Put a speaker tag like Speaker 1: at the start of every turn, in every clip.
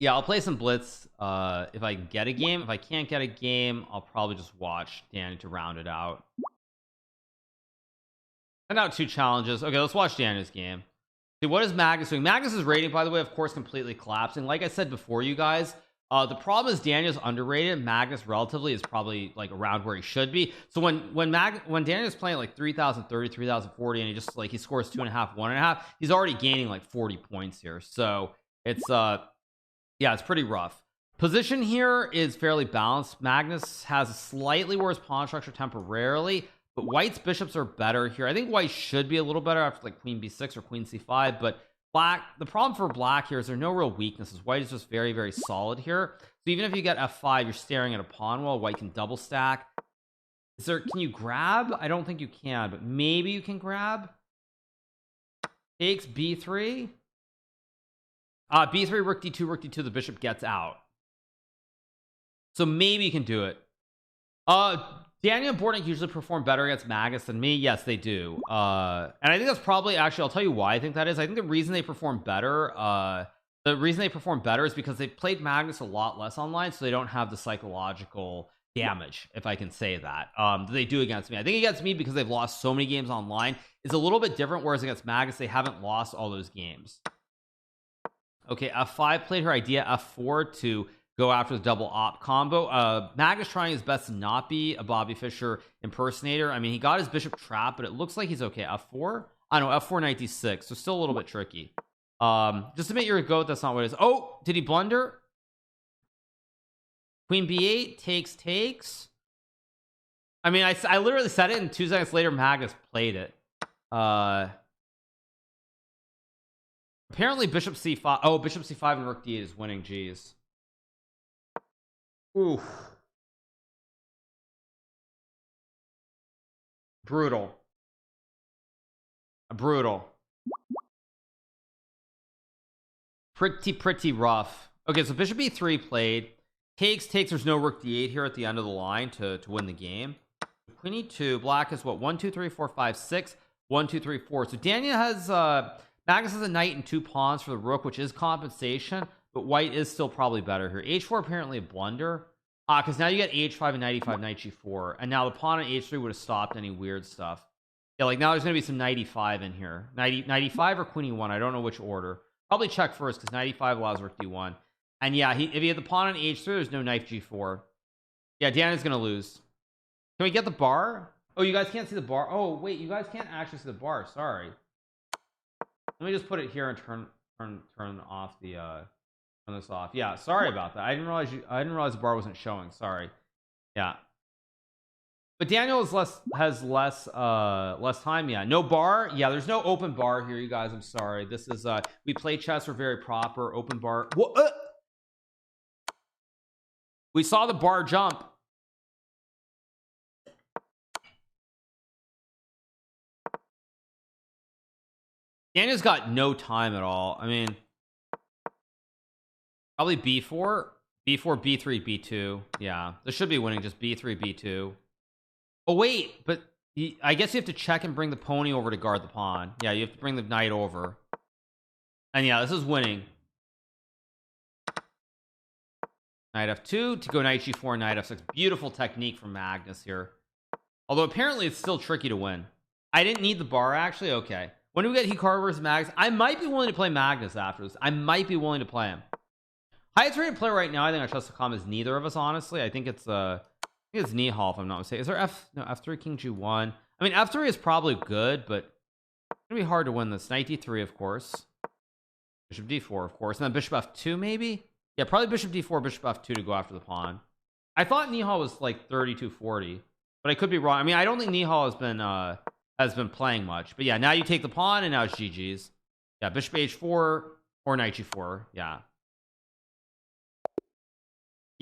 Speaker 1: Yeah, I'll play some Blitz if I get a game. If I can't get a game, I'll probably just watch Danny to round it out. And out 2 challenges. Okay, let's watch Daniel's game. See, what is Magnus doing? Magnus's rating, by the way, of course, completely collapsing. Like I said before, you guys, the problem is Daniel's underrated. Magnus relatively is probably like around where he should be. So when Daniel's playing like 3030, 3040, and he scores 2.5, 1.5, he's already gaining like 40 points here. So it's yeah, it's pretty rough. Position here is fairly balanced. Magnus has a slightly worse pawn structure temporarily, but White's bishops are better here. I think White should be a little better after like Queen B6 or Queen C5, but Black, the problem for Black here is there are no real weaknesses. White is just very, very solid here. So even if you get F5, you're staring at a pawn wall. White can double stack. Can you grab? I don't think you can, but maybe you can grab. Takes B3. B3, rook D2, rook D2, the bishop gets out. So maybe you can do it. Daniel and Bortnick usually perform better against Magnus than me. Yes, they do. And I think that's probably, actually, I'll tell you why I think that is. I think the reason they perform better, is because they played Magnus a lot less online, so they don't have the psychological damage, if I can say that, they do against me. I think against me, because they've lost so many games online, is a little bit different, whereas against Magnus, they haven't lost all those games. Okay, F5 played her idea, F4 to go after the double op combo. Magnus trying his best to not be a Bobby Fischer impersonator. I mean, he got his bishop trapped, but it looks like he's okay. F4? I don't know, F4 knight D6, so still a little bit tricky. Just admit you're a goat, that's not what it is. Oh, did he blunder? Queen B8 takes. I mean, I literally said it, and 2 seconds later Magnus played it. Apparently bishop C5. Oh, bishop C5 and rook D8 is winning. Geez. Oof. Brutal. Pretty rough. Okay, so bishop E3 played. Takes. There's no rook D8 here at the end of the line to win the game. Queen E2. Black is what? 1 2 3 4 5 6. 1 2 3 4. So Daniel has Magnus has a knight and 2 pawns for the rook, which is compensation, but White is still probably better here. H4 apparently a blunder, because now you get H5 and knight E5, knight G4, and now the pawn on H3 would have stopped any weird stuff. Yeah, like now there's gonna be some knight E5 in here. Knight E5 or Queen E1, I don't know which order. Probably check first, because knight E5 allows rook D1, and yeah, if he had the pawn on H3, there's no knight G4. Yeah, Daniel's gonna lose. Can we get the bar? Oh, you guys can't see the bar. Oh wait, you guys can't actually see the bar. Sorry. Let me just put it here and turn off the turn this off. Yeah, sorry about that. I didn't realize the bar wasn't showing. Sorry. Yeah. But Daniel has less time. Yeah, no bar. Yeah, there's no open bar here, you guys. I'm sorry. This is we play chess. We're very proper. Open bar. What? We saw the bar jump. Daniel's got no time at all. I mean, probably B4, B3, B2. Yeah, this should be winning. Just B3, B2. Oh wait, but I guess you have to check and bring the pony over to guard the pawn. Yeah, you have to bring the knight over. And yeah, this is winning. Knight F2 to go knight G4, knight F6. Beautiful technique from Magnus here. Although apparently it's still tricky to win. I didn't need the bar actually. Okay. When we get Hikaru versus Magnus, I might be willing to play Magnus after this. I might be willing to play him. Highest rated player right now, I think on Chess.com is neither of us, honestly. I think it's Nihal, if I'm not mistaken. Is there F3 King G1? I mean, F3 is probably good, but it's gonna be hard to win this. Knight D3, of course. Bishop D4, of course, and then Bishop F2, maybe. Yeah, probably Bishop D4, Bishop F2 to go after the pawn. I thought Nihal was like 32-40, but I could be wrong. I mean, I don't think Nihal has been playing much, but yeah, now you take the pawn and now it's GG's. Yeah, Bishop H4 or Knight G4. Yeah,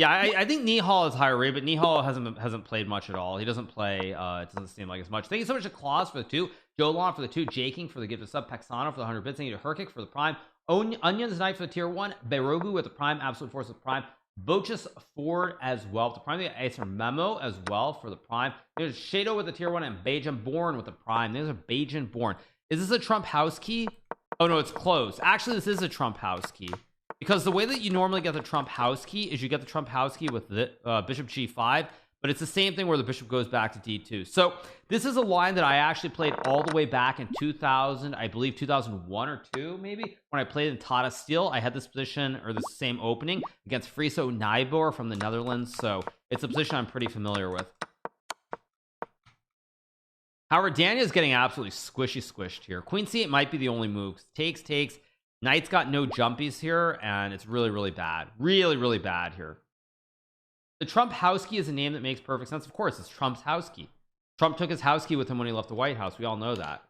Speaker 1: I think Nihal is higher rate, but Nihal hasn't played much at all. He doesn't play. It doesn't seem like as much. Thank you so much to Klaus for the 2, Jolon for the 2, Jaking for the gift of sub, Paxano for the 100 bits. Thank you to Herkick for the prime, Onions Knight for the tier 1, Berogu with the prime, Absolute Force with the prime, Bochus Ford as well. The prime, Acer Memo as well for the prime. There's Shado with the tier 1 and Bajan Born with the prime. There's a Bajan Born. Is this a Trump house key? Oh no, it's closed. Actually, this is a Trump house key. because the way that you normally get the trump house key is you get the trump house key with the bishop g5, but it's the same thing where the bishop goes back to d2. So this is a line that I actually played all the way back in 2000, I believe 2001 or 2 maybe, when I played in Tata Steel. I had this position, or the same opening, against Friso Nijboer from the Netherlands, so it's a position I'm pretty familiar with. However, Daniel's getting absolutely squished here. Queen c8 might be the only move. Takes, knight's got no jumpies here, and it's really bad, really bad here. The Trump house key is a name that makes perfect sense. Of course, it's Trump's house key. Trump took his house key with him when he left the White House. We all know that.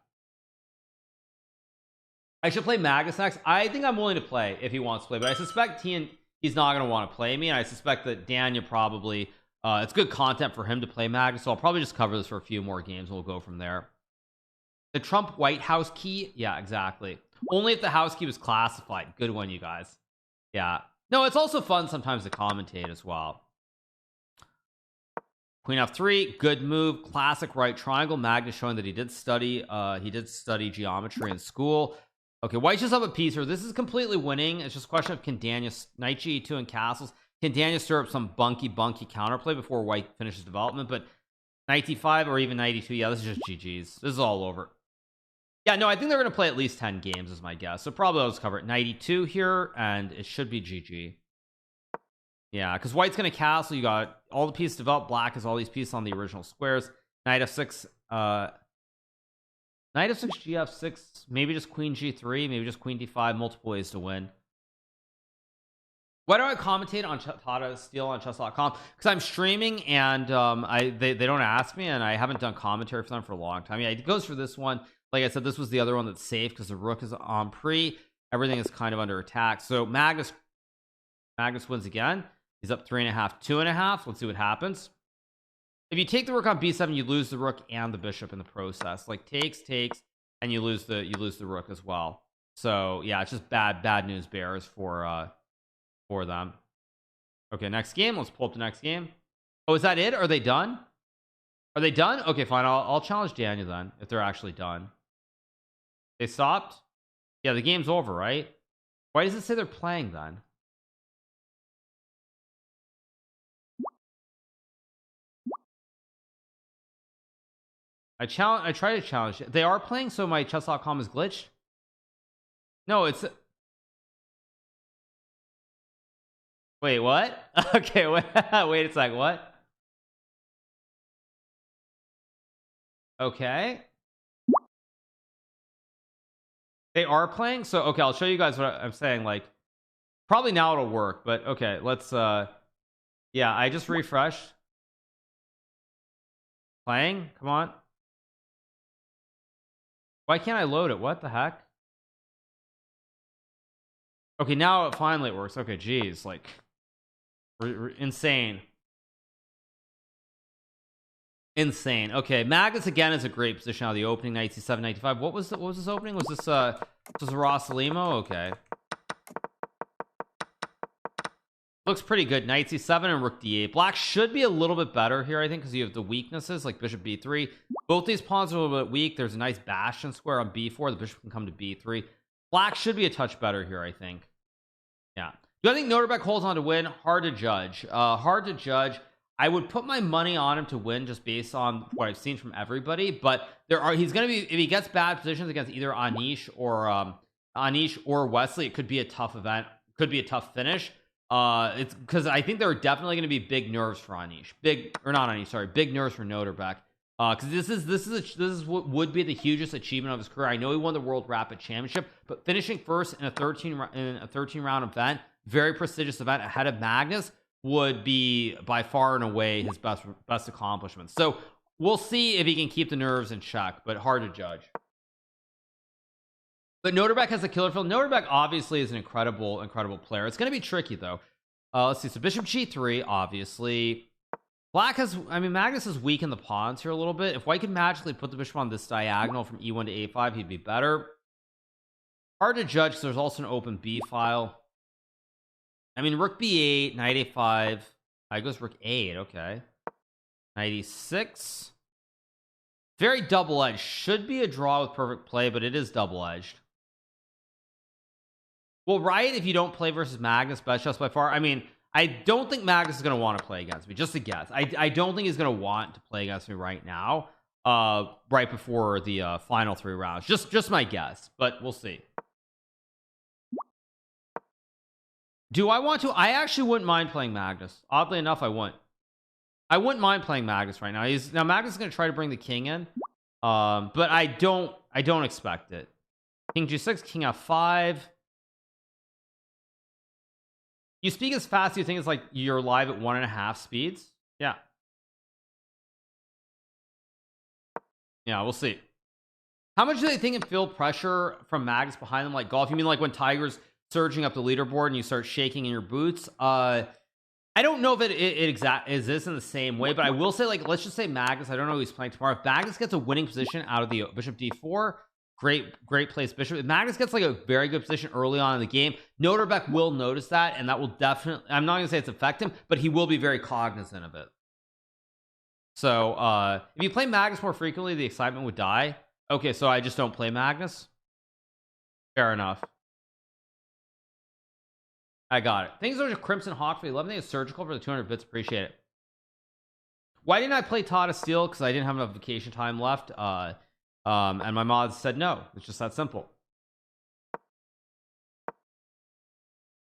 Speaker 1: I should play Magnus next. I think I'm willing to play if he wants to play, but I suspect he's not going to want to play me, and I suspect that Daniel probably it's good content for him to play Magnus, so I'll probably just cover this for a few more games and we'll go from there. The Trump White House key, yeah, exactly. Only if the house key was classified. Good one, you guys. Yeah, no, it's also fun sometimes to commentate as well. Queen f3, good move, classic right triangle. Magnus showing that he did study geometry in school. Okay, white's just up a piece here. This is completely winning. It's just a question of, can Daniel knight g2 and castles, can Daniel stir up some bunky counterplay before white finishes development? But knight d5 or even knight e2, yeah, this is just GG's. This is all over. Yeah, no, I think they're going to play at least 10 games is my guess, so probably I'll just cover it. Knight e2 here, and it should be GG. Yeah, because white's going to castle. You got all the pieces developed. Black has all these pieces on the original squares. Knight f6, knight f6, gf6, maybe just queen g3, maybe just queen d5. Multiple ways to win. Why do I commentate on Tata Steel on chess.com? Because I'm streaming, and they don't ask me, and I haven't done commentary for them for a long time. Yeah, it goes for this one. Like I said, this was the other one that's safe because the rook is on pre. Everything is kind of under attack. So Magnus wins again. He's up 3.5, 2.5. Let's see what happens. If you take the rook on b7, you lose the rook and the bishop in the process. Like takes, and you lose the rook as well. So yeah, it's just bad news bears for them. Okay, next game. Let's pull up the next game. Oh, is that it? Are they done? Are they done? Okay, fine. I'll challenge Daniel then if they're actually done. They stopped? Yeah, the game's over, right? Why does it say they're playing then? I try to challenge. They are playing, so my chess.com is glitched. No, it's wait, what? Okay, wait a sec. What? Okay, they are playing, so okay, I'll show you guys what I'm saying. Like, probably now it'll work, but okay, let's yeah, I just refreshed. Playing, come on. Why can't I load it? What the heck? Okay, now it finally works. Okay, geez, like insane. Okay, Magnus again is a great position out of the opening. Knight c7, knight d5. What was this opening? Was this Rossalimo? Okay, looks pretty good. Knight c7 and rook d8. Black should be a little bit better here, I think, because you have the weaknesses like bishop b3. Both these pawns are a little bit weak. There's a nice bastion square on b4. The bishop can come to b3. Black should be a touch better here, I think. Yeah. Do I think Noterbeck holds on to win? Hard to judge. I would put my money on him to win just based on what I've seen from everybody, but he's going to be, if he gets bad positions against either Anish or Wesley, it could be a tough event, could be a tough finish. It's because I think there are definitely going to be big nerves for Anish, big nerves for Noterbeck. Because this is what would be the hugest achievement of his career. I know he won the World Rapid Championship, but finishing first in a 13 round event, very prestigious event ahead of Magnus, would be by far and away his best accomplishment. So we'll see if he can keep the nerves in check, but hard to judge. But Noterbeck has a killer field. Noterbeck obviously is an incredible player. It's going to be tricky though. Let's see. So bishop g3, obviously. Black has, I mean, Magnus is weak in the pawns here a little bit. If white could magically put the bishop on this diagonal from e1 to a5, he'd be better. Hard to judge because there's also an open b file. I mean, rook b8, knight a5. I goes rook a8. Okay, knight e6. Very double-edged. Should be a draw with perfect play, but it is double-edged. Well, right, if you don't play versus Magnus, best chess by far. I mean, I don't think Magnus is going to want to play against me, just a guess. I don't think he's going to want to play against me right now, right before the final 3 rounds. Just my guess, but we'll see. Do I want to? I actually wouldn't mind playing Magnus. Oddly enough, I wouldn't mind playing Magnus right now. Now Magnus is going to try to bring the king in, but I don't expect it. King G6, King F5. You speak as fast as you think it's like you're live at 1.5 speeds. Yeah, we'll see. How much do they think and feel pressure from Magnus behind them like golf? You mean like when Tiger's surging up the leaderboard and you start shaking in your boots? I don't know if it exists in the same way, but I will say, like, let's just say Magnus, I don't know who he's playing tomorrow. If Magnus gets a winning position out of the bishop d4, great place bishop. If Magnus gets like a very good position early on in the game, Noterbeck will notice that, and that will definitely, I'm not gonna say it's affect him, but he will be very cognizant of it. So if you play Magnus more frequently, the excitement would die. Okay, so I just don't play Magnus. Fair enough. I got it. Thanks so much, Crimson Hawk, for the 11 days surgical for the 200 bits. Appreciate it. Why didn't I play Todd of Steel? Because I didn't have enough vacation time left. And my mods said no. It's just that simple.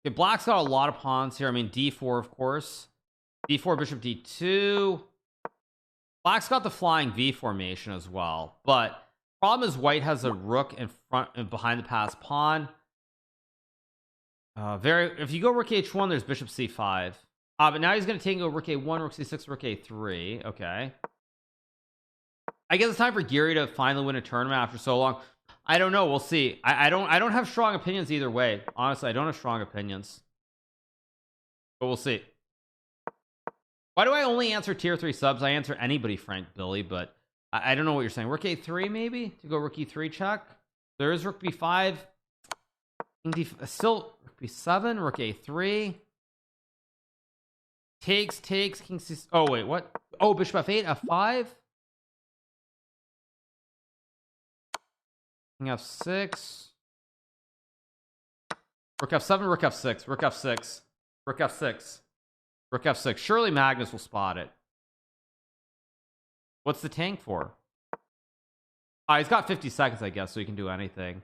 Speaker 1: Okay, Black's got a lot of pawns here. I mean, d4, of course. d4, bishop d2. Black's got the flying V formation as well. But problem is White has a rook in front and behind the passed pawn. If you go rook h1, there's bishop c5. But now he's going to take and go rook a1, rook c6, rook a3. Okay. I guess it's time for Gary to finally win a tournament after so long. I don't know. We'll see. I don't have strong opinions either way. Honestly, I don't have strong opinions. But we'll see. Why do I only answer tier 3 subs? I answer anybody, Frank Billy, but I don't know what you're saying. Rook a3 maybe to go rook e3 check. There is rook b5. Still rook b7, rook a3. Takes king c. Oh wait, what? Oh, bishop f8, f5. King f6. Rook f7, rook f6, rook f6, rook f6, rook f6. Surely Magnus will spot it. What's the tank for? He's got 50 seconds, I guess, so he can do anything.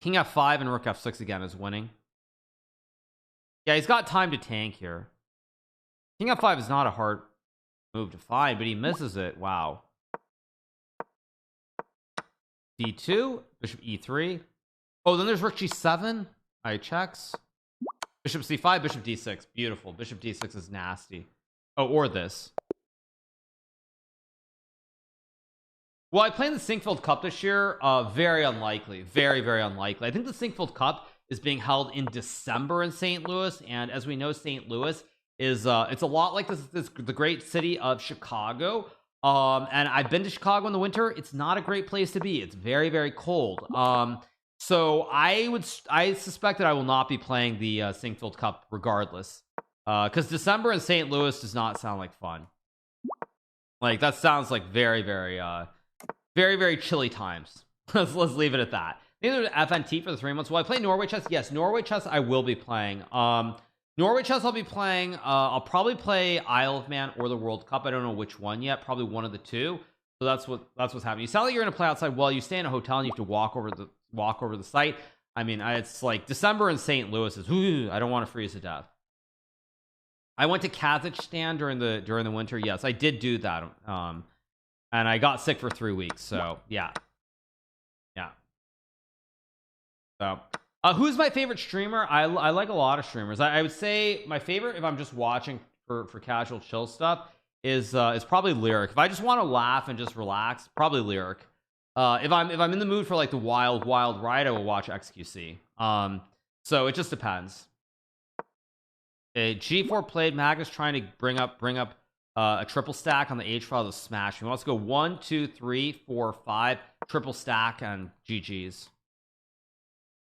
Speaker 1: King f5 and rook f6 again is winning. Yeah, he's got time to tank here. King f5 is not a hard move to find, but he misses it. Wow. d2, bishop e3. Oh, then there's rook g7. Checks. Bishop c5, bishop d6. Beautiful. Bishop d6 is nasty. Oh, or this. Will I play in the Sinkfield Cup this year? Very unlikely. Very, very unlikely. I think the Sinkfield Cup is being held in December in St. Louis, and as we know, St. Louis is it's a lot like the great city of Chicago. And I've been to Chicago in the winter. It's not a great place to be. It's very, very cold. So I suspect that I will not be playing the Sinkfield Cup regardless, because December in St. Louis does not sound like fun. Like, that sounds like very, very very chilly times. let's leave it at that. Neither FNT for the 3 months. Will I play Norway chess? Yes, Norway chess I will be playing. Norway chess I'll be playing. I'll probably play Isle of Man or the World Cup. I don't know which one yet. Probably one of the two. So that's what's happening. You sound like you're gonna play outside. Well, you stay in a hotel and you have to walk over the site. I mean, it's like December in St. Louis is. I don't want to freeze to death. I went to Kazakhstan during the winter. Yes, I did do that. And I got sick for 3 weeks. So yeah. So who's my favorite streamer? I like a lot of streamers. I would say my favorite, if I'm just watching for casual chill stuff, is probably Lyric. If I just want to laugh and just relax, probably Lyric. If I'm in the mood for like the wild ride, I will watch XQC. So it just depends. A G4 played. Magnus trying to bring up a triple stack on the H file to smash me. Let's go 1 2 3 4 5 triple stack and GG's.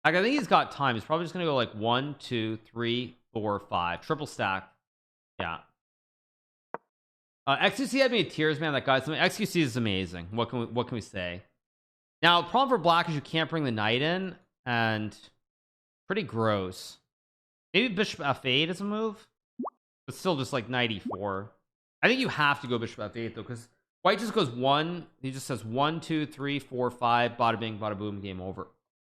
Speaker 1: Like, I think he's got time. He's probably just gonna go like 1 2 3 4 5 triple stack. Yeah. XQC had me in tears, man. That guy's XQC is amazing. What can we say? Now, the problem for Black is you can't bring the knight in, and pretty gross. Maybe bishop f8 is a move, but still just like knight e4. I think you have to go bishop f8 though, because white just goes one. He just says 1 2 3 4 5, bada bing bada boom, game over.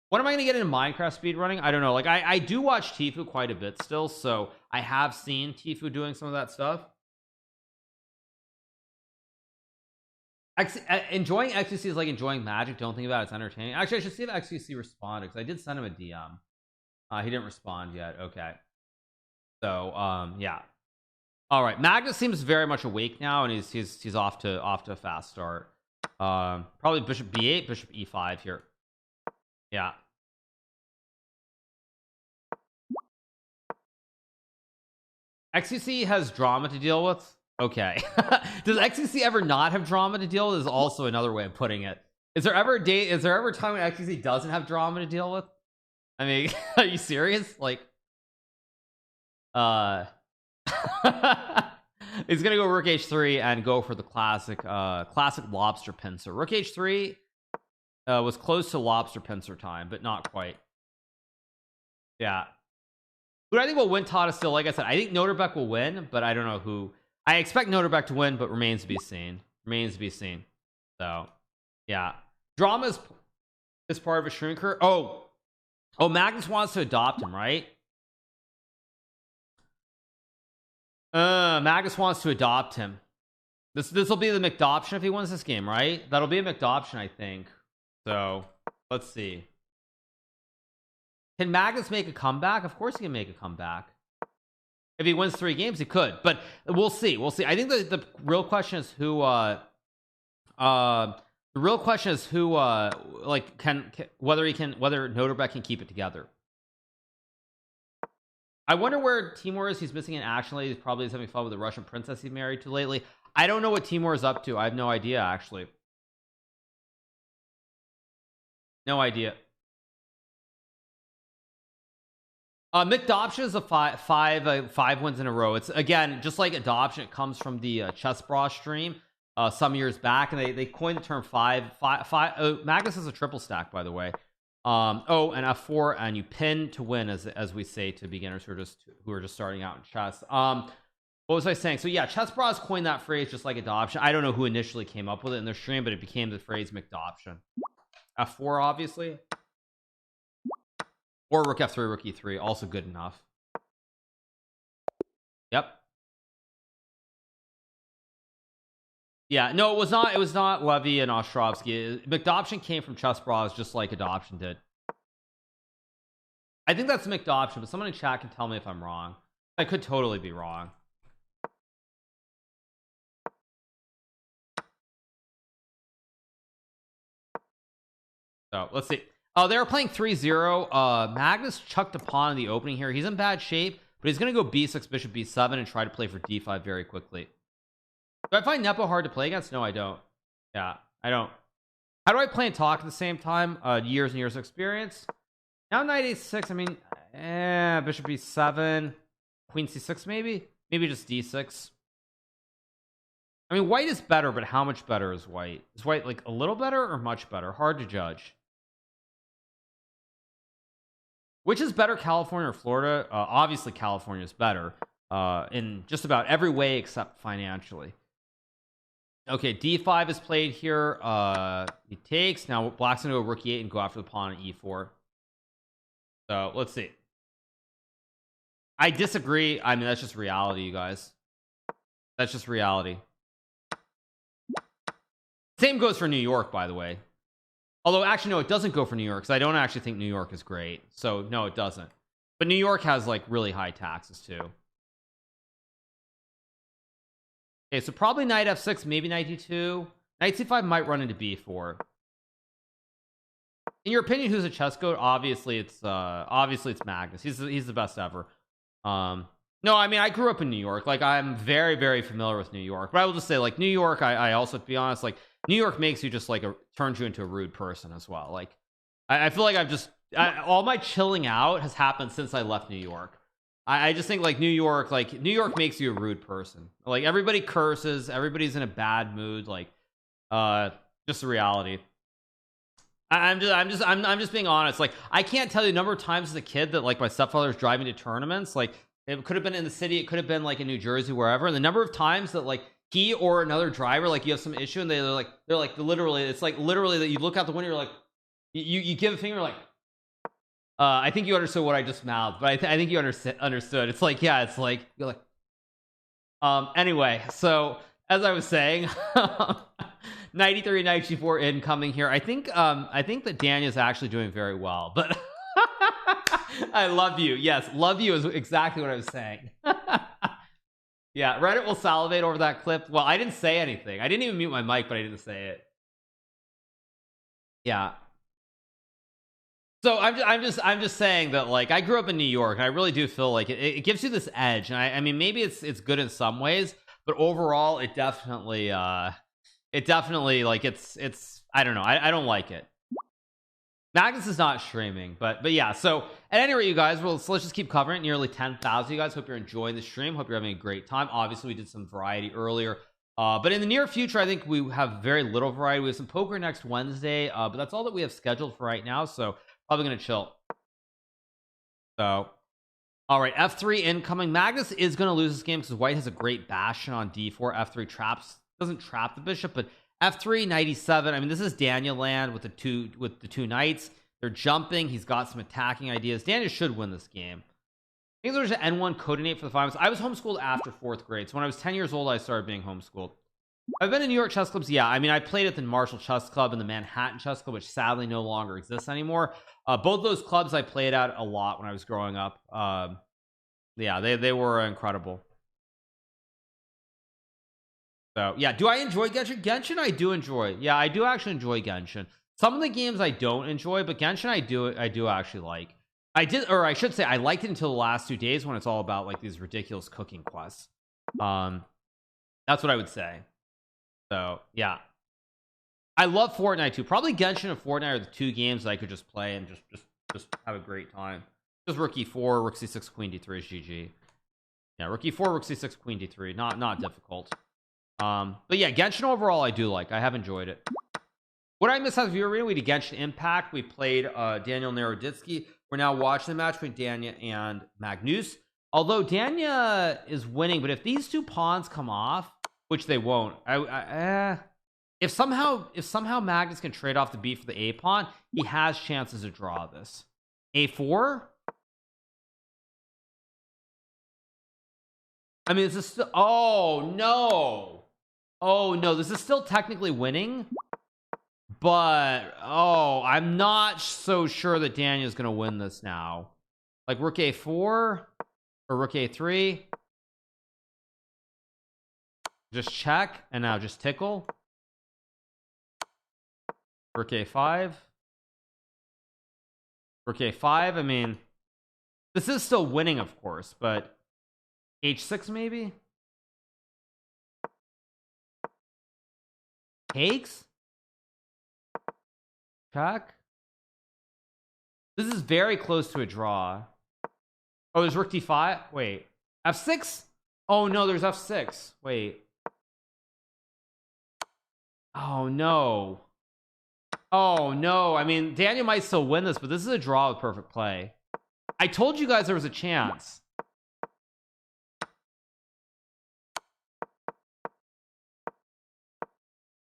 Speaker 1: When am I gonna get into Minecraft speedrunning? I don't know. Like I do watch Tfue quite a bit still, so I have seen Tfue doing some of that stuff. Enjoying XQC is like enjoying Magic. Don't think about it, it's entertaining. Actually, I should see if XQC responded, because I did send him a DM. He didn't respond yet. Okay, so yeah. All right, Magnus seems very much awake now, and he's off to a fast start. Probably bishop b8, bishop e5 here. Yeah. XQC has drama to deal with. Okay. Does XQC ever not have drama to deal with? Is also another way of putting it. Is there ever a time when XQC doesn't have drama to deal with? I mean, are you serious? Like, he's gonna go rook h3 and go for the classic lobster pincer. Rook h3 was close to lobster pincer time, but not quite. Yeah. Who I think will win Tata still? Like I said, I think Noterbeck will win, but I don't know who. I expect Noterbeck to win, but remains to be seen. Remains to be seen. So, yeah. Drama is part of a shrinker. Oh, Magnus wants to adopt him, right? Magnus wants to adopt him. This will be the McDoption if he wins this game, right? That'll be a McDoption, I think. So, let's see. Can Magnus make a comeback? Of course he can make a comeback. If he wins 3 games, he could. But we'll see. We'll see. I think the real question is who the real question is who like whether Noterbeck can keep it together. I wonder where Timur is. He's missing an action lately. He's probably having fun with the Russian princess he's married to lately. I don't know what Timur is up to. I have no idea, actually. No idea. McDoption is a five wins in a row. It's again just like adoption. It comes from the Chess Bra stream some years back, and they coined the term five. Magnus is a triple stack, by the way. And f4, and you pin to win, as we say to beginners who are just starting out in chess. What was I saying? So yeah, Chess Bras coined that phrase just like adoption. I don't know who initially came up with it in their stream, but it became the phrase McDoption. f4, obviously. Or rook f3, rook e3, also good enough. Yep. Yeah, no, it was not Levy and Ostrovsky. McDoption came from Chess Bras just like adoption did. I think that's McDoption, but someone in chat can tell me if I'm wrong. I could totally be wrong. So let's see. Oh, they were playing 3-0. Magnus chucked a pawn in the opening here. He's in bad shape, but he's going to go b6, bishop b7, and try to play for d5 very quickly. Do I find Nepo hard to play against? No, I don't. Yeah, I don't. How do I play and talk at the same time? Years and years of experience. Now knight a6. I mean, bishop b7, queen c6 maybe? Maybe just d6. I mean, white is better, but how much better is white? Is white like a little better or much better? Hard to judge. Which is better, California or Florida? Obviously, California is better in just about every way except financially. Okay, d5 is played here. He takes. Now black's gonna go rook e8 and go after the pawn at e4. So let's see. I disagree. I mean, that's just reality, you guys. That's just reality. Same goes for New York, by the way. Although, actually, no, it doesn't go for New York, because I don't actually think New York is great. So, no, it doesn't. But New York has, like, really high taxes, too. Okay, so probably knight f6, maybe knight d2. Knight c5 might run into b4. In your opinion, who's a chess goat? Obviously, it's Magnus. He's the best ever. No, I mean, I grew up in New York. Like, I'm very, very familiar with New York. But I will just say, like, New York, I also, to be honest, like, New York makes you just like turns you into a rude person as well. Like I feel like all my chilling out has happened since I left New York. I just think like New York makes you a rude person. Like everybody curses, everybody's in a bad mood. Like just the reality. I'm just being honest. Like, I can't tell you the number of times as a kid that like my stepfather's driving to tournaments. Like, it could have been in the city, it could have been like in New Jersey, wherever. And the number of times that like he or another driver, like you have some issue and they're like literally, it's like literally that you look out the window, you're like, you give a finger, like, I think you understood what I just mouthed, but I think you understood. It's like, yeah, it's like you're like, anyway. So as I was saying, 93 94 incoming here. I think that Daniel's actually doing very well, but I love you. Yes, love you is exactly what I was saying. Yeah, Reddit will salivate over that clip. Well, I didn't say anything. I didn't even mute my mic, but I didn't say it. Yeah. So I'm just saying that like I grew up in New York and I really do feel like it gives you this edge, and I mean maybe it's good in some ways, but overall it definitely like it's I don't know, I don't like it. Magnus is not streaming, but yeah. So at any rate, you guys, well, so let's just keep covering it. Nearly 10,000. You guys, hope you're enjoying the stream. Hope you're having a great time. Obviously, we did some variety earlier, but in the near future, I think we have very little variety. We have some poker next Wednesday, but that's all that we have scheduled for right now. So probably gonna chill. So, all right, F3 incoming. Magnus is gonna lose this game because White has a great bastion on D4. F3 traps, doesn't trap the bishop, but F3 97. I mean, this is Daniel land with the two knights. They're jumping. He's got some attacking ideas. Daniel should win this game. I think there's an N1 coordinate for the finals. I was homeschooled after 4th grade, so when I was 10 years old I started being homeschooled. I've been in New York chess clubs. Yeah, I mean I played at the Marshall Chess Club and the Manhattan Chess Club, which sadly no longer exists anymore. Both those clubs I played at a lot when I was growing up. Yeah, they were incredible. So yeah, do I enjoy Genshin? Genshin I do enjoy. Yeah, I do actually enjoy Genshin. Some of the games I don't enjoy, but Genshin I do actually like. I did, or I should say I liked it until the last 2 days when it's all about like these ridiculous cooking quests. That's what I would say. So yeah, I love Fortnite too. Probably Genshin and Fortnite are the 2 games that I could just play and just have a great time. Just rook e4, rook c6, queen d3 is GG. Yeah, rook e4, rook c6, queen d3. Not difficult. But yeah, Genshin overall I do like. I have enjoyed it. What I missed out of viewer arena, we did Genshin Impact. We played Daniel Naroditsky. We're now watching the match between Danya and Magnus. Although Danya is winning, but if these 2 pawns come off, which they won't, if somehow Magnus can trade off the b for the a pawn, he has chances to draw this. A4. I mean, this is still, oh no, this is still technically winning, but I'm not so sure that Daniel's gonna win this now. Like rook a4 or rook a3, just check, and now just tickle. Rook a5, rook a5. I mean, this is still winning, of course, but h6 maybe takes, check. This is very close to a draw. Oh, there's rook d5. Wait, f6. Oh no, there's f6. Wait. Oh no. Oh no. I mean, Daniel might still win this, but this is a draw with perfect play. I told you guys there was a chance.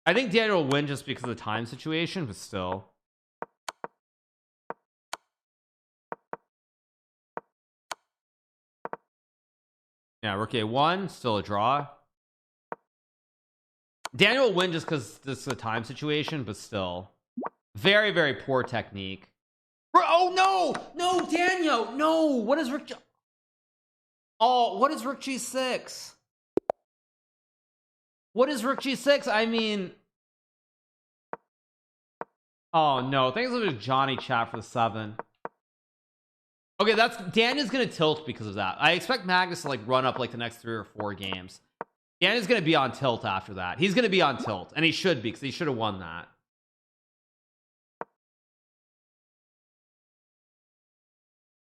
Speaker 1: I think Daniel will win just because of the time situation, but still. Yeah, rook a1, still a draw. Daniel will win just because this is a time situation, but still. Very, very poor technique. Oh no, Daniel, no. What is rook? Oh, what is rook g6? What is rook g6? I mean, oh no, thanks to Johnny chat for the 7. Okay, that's Daniel's gonna tilt because of that. I expect Magnus to like run up like the next 3 or 4 games. Daniel's gonna be on tilt after that. He's gonna be on tilt, and he should be because he should have won that.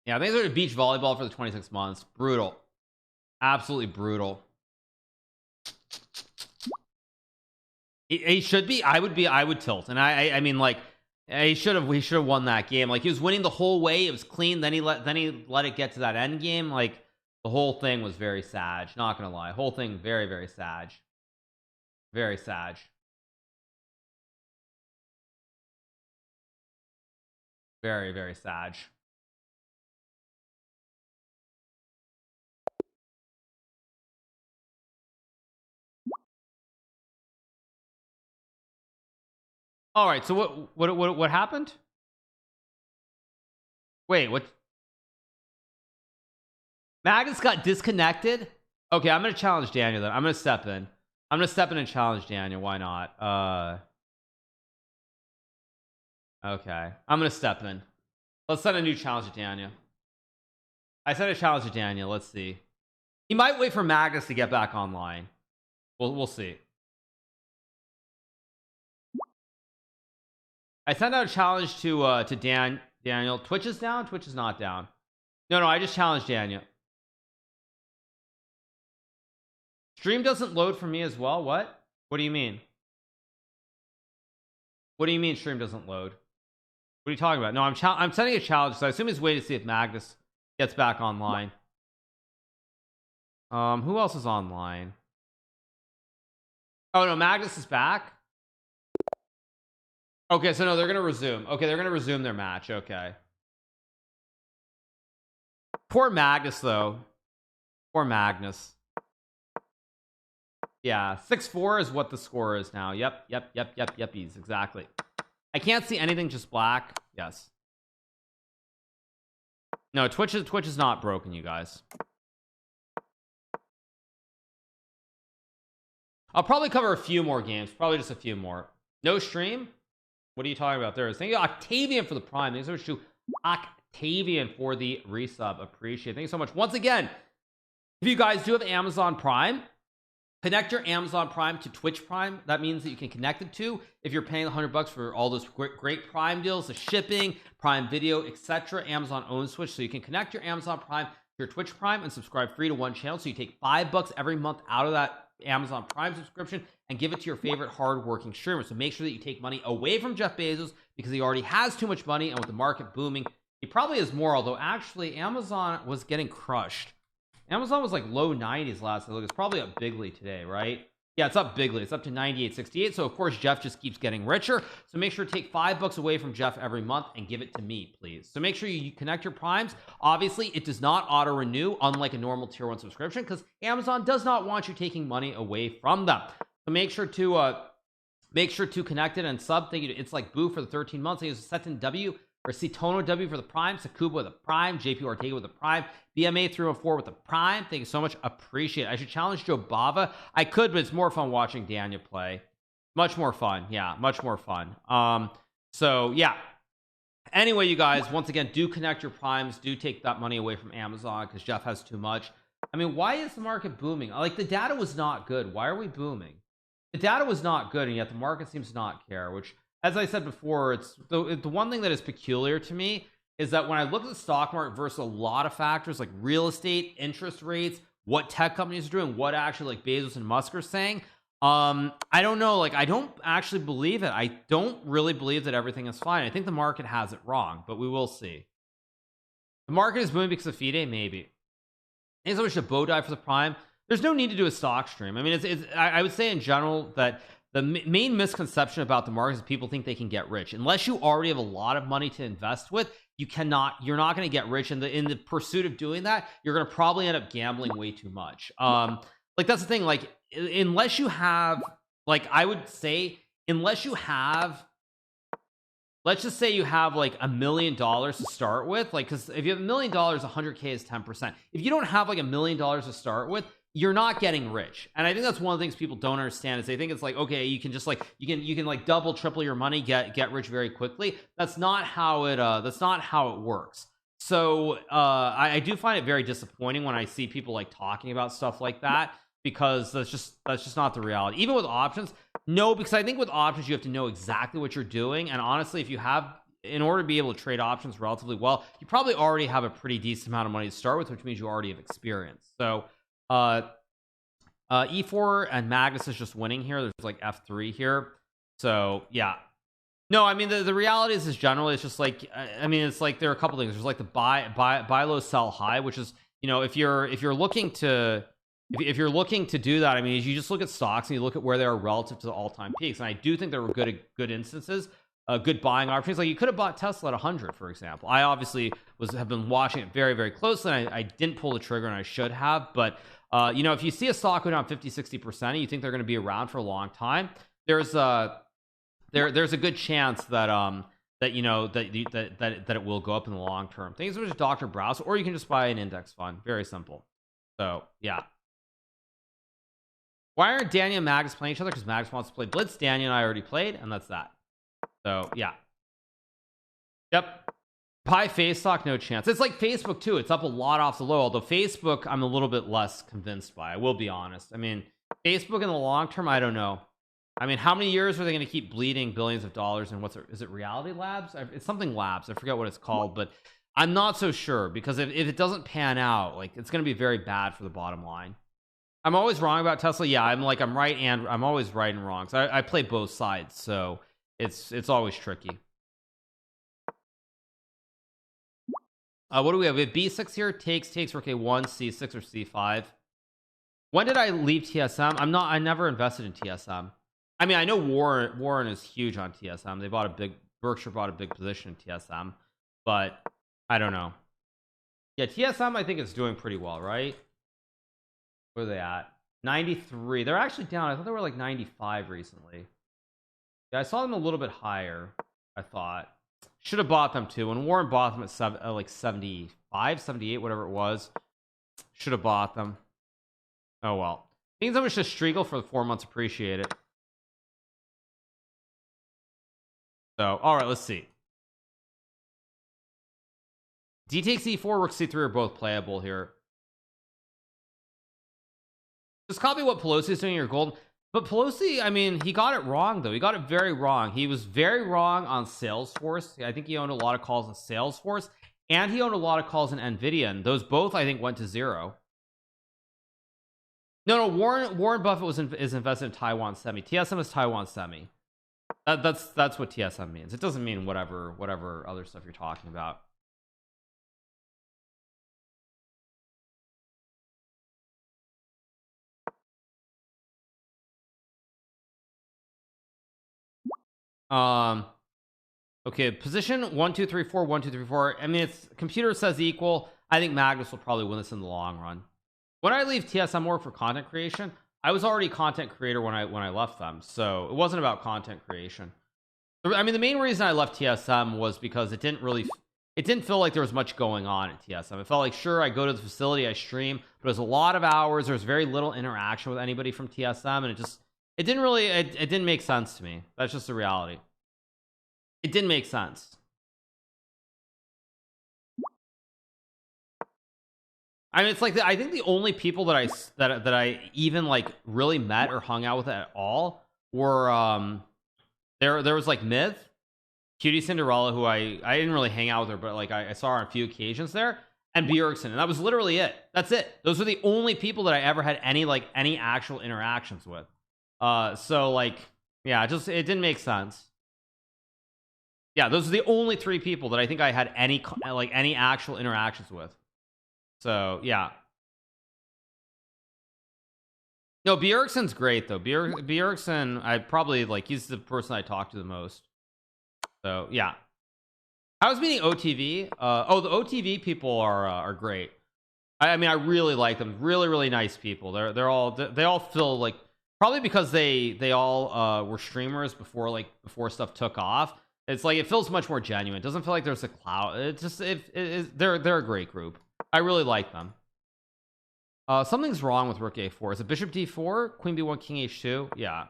Speaker 1: Yeah, thanks to beach volleyball for the 26 months. Brutal, absolutely brutal. He should be. I would tilt, and I mean, like, Yeah, he should have won that game. Like he was winning the whole way. It was clean. Then he let it get to that end game. Like the whole thing was very sad. Not gonna lie. Whole thing very, very sad. Very sad. Very, very sad. All right. So what happened? Wait, what? Magnus got disconnected. Okay, I'm gonna challenge Daniel then. I'm gonna step in. I'm gonna step in and challenge Daniel. Why not? Okay. I'm gonna step in. Let's send a new challenge to Daniel. I sent a challenge to Daniel. Let's see. He might wait for Magnus to get back online. We'll see. I sent out a challenge to Daniel. Twitch is down. Twitch is not down. No, I just challenged Daniel. Stream doesn't load for me as well. What do you mean? What do you mean stream doesn't load? What are you talking about? No, I'm sending a challenge, so I assume he's waiting to see if Magnus gets back online. Who else is online? Oh no, Magnus is back. Okay, so no, they're gonna resume. Okay, they're gonna resume their match. Okay. Poor Magnus though. Poor Magnus. Yeah, 6-4 is what the score is now. Yeppies, exactly. I can't see anything, just black. Yes. No, Twitch is not broken, you guys. I'll probably cover a few more games, probably just a few more. No stream? What are you talking about there? Thank you, Octavian, for the prime. Thanks so much to Octavian for the resub. Appreciate it. Thank you so much. Once again, if you guys do have Amazon Prime, connect your Amazon Prime to Twitch Prime. That means that you can connect it to, if you're paying $100 for all those great Prime deals, the shipping, Prime Video, etc. Amazon owns Twitch, so you can connect your Amazon Prime to your Twitch Prime and subscribe free to one channel. So you take $5 every month out of that Amazon Prime subscription and give it to your favorite hardworking streamer. So make sure that you take money away from Jeff Bezos, because he already has too much money, and with the market booming, he probably has more. Although actually Amazon was getting crushed. Amazon was like low 90s last I look. It's probably up bigly today, right? Yeah, it's up bigly. It's up to 98.68. So of course Jeff just keeps getting richer. So make sure to take $5 away from Jeff every month and give it to me, please. So make sure you connect your primes. Obviously it does not auto renew, unlike a normal tier 1 subscription, because Amazon does not want you taking money away from them. So make sure to connect it and sub. Thank you. It's like Boo for the 13 months. Thank you to Seton W or Citono W for the prime, Sakuba with a prime, JP Ortega with a prime, BMA 304 with a prime. Thank you so much. Appreciate it. I should challenge Joe Bava. I could, but it's more fun watching Daniel play. Much more fun. Yeah, much more fun. So yeah. Anyway, you guys, once again, do connect your primes. Do take that money away from Amazon, because Jeff has too much. I mean, why is the market booming? Like, the data was not good. Why are we booming? The data was not good, and yet the market seems to not care, which, as I said before, it's the one thing that is peculiar to me is that when I look at the stock market versus a lot of factors like real estate, interest rates, what tech companies are doing, what actually like Bezos and Musk are saying, I don't know, like I don't actually believe it. I don't really believe that everything is fine. I think the market has it wrong, but we will see. The market is booming because of FIDE, maybe. Thanks so much to Bodai for the prime. There's no need to do a stock stream. I mean, I would say in general that the main misconception about the market is people think they can get rich. Unless you already have a lot of money to invest with, you're not going to get rich. And in the pursuit of doing that, you're going to probably end up gambling way too much. Like that's the thing, like unless you have, like I would say, unless you have, let's just say you have like $1 million to start with, like, because if you have $1 million, 100K is 10%. If you don't have like $1 million to start with, you're not getting rich. And I think that's one of the things people don't understand, is they think it's like, okay, you can just like you can like double, triple your money, get rich very quickly. That's not how it works. So I do find it very disappointing when I see people like talking about stuff like that, because that's just not the reality. Even with options, no, because I think with options you have to know exactly what you're doing. And honestly, if you have, in order to be able to trade options relatively well, you probably already have a pretty decent amount of money to start with, which means you already have experience. So E4 and Magnus is just winning here. There's like F3 here. So yeah, No, I mean the reality is generally it's just like I mean it's like there are a couple things. There's like the buy low, sell high, which is, you know, if you're looking to if you're looking to do that, I mean, you just look at stocks and you look at where they are relative to the all-time peaks. And I do think there were good instances, good buying opportunities. Like you could have bought Tesla at 100, for example. I obviously have been watching it very closely, and I didn't pull the trigger, and I should have. But you know, if you see a stock go down 50-60% and you think they're going to be around for a long time, there's a good chance that that you know that it will go up in the long term. Things with Dr. Browse, or you can just buy an index fund. Very simple. So yeah. Why aren't Daniel and Magus playing each other? Because Magus wants to play Blitz. Daniel and I already played, and that's that. So yeah. Yep. Buy face stock, no chance. It's like Facebook too. It's up a lot off the low. Although Facebook, I'm a little bit less convinced by. I will be honest. I mean, Facebook in the long term, I don't know. I mean, how many years are they going to keep bleeding billions of dollars? And is it Reality Labs? It's something Labs. I forget what it's called, but I'm not so sure, because if it doesn't pan out, like, it's going to be very bad for the bottom line. I'm always wrong about Tesla. Yeah, I'm right, and I'm always right and wrong. So I play both sides, so it's always tricky. What do we have? We have B6 here. Takes rook A1, C6 or C5. When did I leave TSM? I never invested in TSM. I mean, I know Warren is huge on TSM. Berkshire bought a big position in TSM, but I don't know. Yeah, TSM I think is doing pretty well, right? Where are they at? 93. They're actually down. I thought they were like 95 recently. Yeah, I saw them a little bit higher, I thought. Should have bought them too. When Warren bought them at like 75, 78, whatever it was. Should have bought them. Oh well. Means I'm just Striegel for the 4 months. Appreciate it. So, all right, let's see. D takes E4, Rook C3 are both playable here. Just copy what Pelosi's doing, you're golden. But Pelosi, I mean, he got it wrong, though. He got it very wrong. He was very wrong on Salesforce. I think he owned a lot of calls in Salesforce, and he owned a lot of calls in NVIDIA, and those both, I think, went to zero. No, Warren Buffett is invested in Taiwan Semi. TSM is Taiwan Semi. That's what TSM means. It doesn't mean whatever other stuff you're talking about. Okay, position 1 2 3 4 1 2 3 4. I mean, it's computer says equal. I think Magnus will probably win this in the long run. When I leave TSM work for content creation, I was already a content creator when I left them, so it wasn't about content creation. I mean, the main reason I left TSM was because it didn't feel like there was much going on at TSM. It felt like, sure, I go to the facility, I stream, but it was a lot of hours. There was very little interaction with anybody from TSM, and it didn't make sense to me. That's just the reality. It didn't make sense. I mean, it's like I think the only people that I even like really met or hung out with at all were there was like Myth, Cutie Cinderella, who I didn't really hang out with her, but like I saw her on a few occasions there, and Bjergsen, and that was literally it. That's it. Those were the only people that I ever had any actual interactions with. So like, yeah, it didn't make sense. Yeah, those are the only 3 people that I think I had any actual interactions with. So yeah. No, Bjergsen's great though. Bjergsen, I probably like, he's the person I talk to the most. So yeah. I was meeting OTV. Oh, the OTV people are great. I mean, I really like them. Really nice people. They all feel like, probably because they all were streamers before stuff took off. It's like, it feels much more genuine. It doesn't feel like there's a cloud. It's just they're a great group. I really like them. Something's wrong with Rook A4. Is it Bishop D4, Queen B1, King H2? Yeah.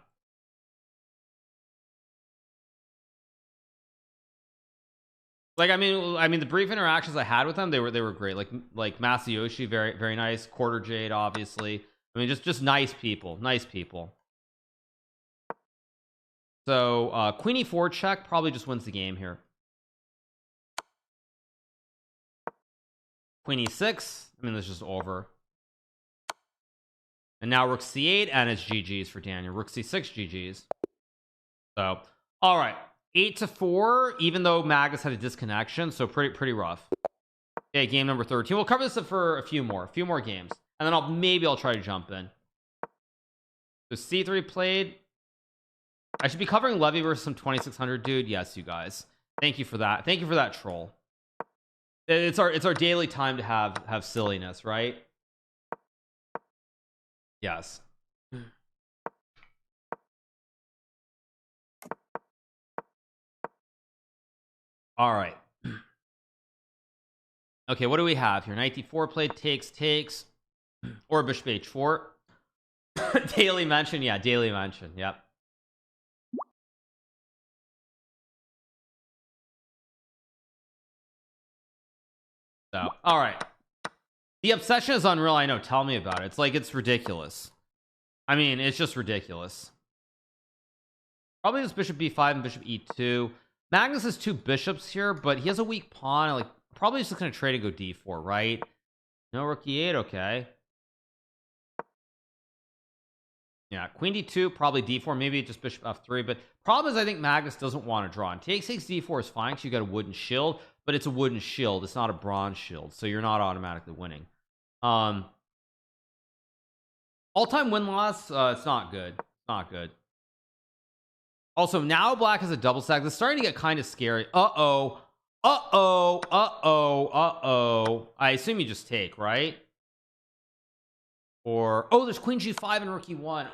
Speaker 1: Like, I mean, the brief interactions I had with them, they were great. Like Masayoshi, very nice. Quarter Jade, obviously. I mean, just nice people. Nice people. So Queen E4 check probably just wins the game here. Queen E6. I mean, this is just over. And now Rook C8, and it's GG's for Daniel. Rook C6, GG's. So, all right. 8-4, even though Magnus had a disconnection, so pretty rough. Okay, game number 13. We'll cover this for a few more games, and then maybe I'll try to jump in. So C3 played. I should be covering Levy versus some 2600 dude. Yes, you guys. Thank you for that. Thank you for that troll. It's our daily time to have silliness, right? Yes. All right. Okay, what do we have here? Knight d4 played, takes, or bishop h4. Daily mention, yeah, daily mention, yep. So, all right. The obsession is unreal. I know. Tell me about it. It's like, it's ridiculous. I mean, it's just ridiculous. Probably just bishop b5 and bishop e2. Magnus has 2 bishops here, but he has a weak pawn. Like, probably just gonna trade and go d4, right? No rook e8. Okay. Yeah, queen d2, probably d4, maybe just bishop f3. But problem is, I think Magnus doesn't want to draw. And takes d4 is fine because you got a wooden shield, but it's a wooden shield. It's not a bronze shield, so you're not automatically winning. All-time win-loss, it's not good. It's not good. Also, now black has a double stack. This is starting to get kind of scary. Uh-oh. I assume you just take, right? Or, oh, there's queen g5 and rook e1.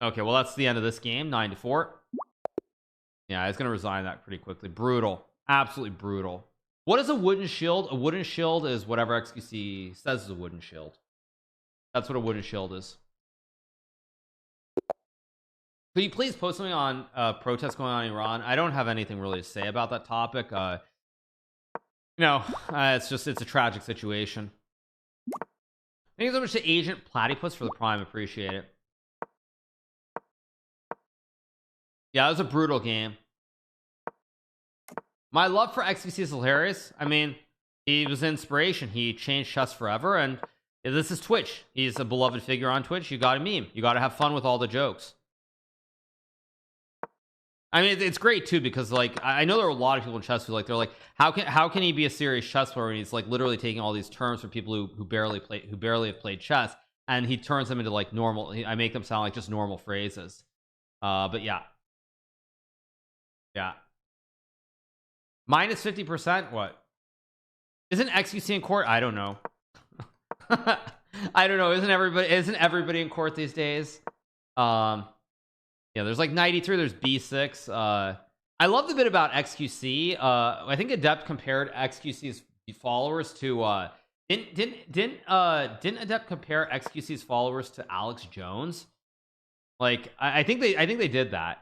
Speaker 1: Okay, well, that's the end of this game. 9-4. Yeah, it's gonna resign that pretty quickly. Brutal. Absolutely brutal. What is a wooden shield? A wooden shield is whatever XQC says is a wooden shield. That's what a wooden shield is. Could you please post something on protests going on in Iran? I don't have anything really to say about that topic. It's a tragic situation. Thank you so much to Agent Platypus for the prime. Appreciate it. Yeah, it was a brutal game. My love for XQC is hilarious. I mean, he was inspiration. He changed chess forever, and this is Twitch. He's a beloved figure on Twitch. You gotta meme. You gotta have fun with all the jokes. I mean, it's great too, because like I know there are a lot of people in chess who like, they're like, how can he be a serious chess player when he's like literally taking all these terms from people who barely have played chess, and he turns them into like normal. I make them sound like just normal phrases. But yeah. Minus 50%. What isn't XQC in court? I don't know. I don't know. Isn't everybody in court these days? Yeah, there's like 93. There's b6. I love the bit about XQC. I think Adept compared XQC's followers to didn't Adept compare XQC's followers to Alex Jones? Like I think they did that.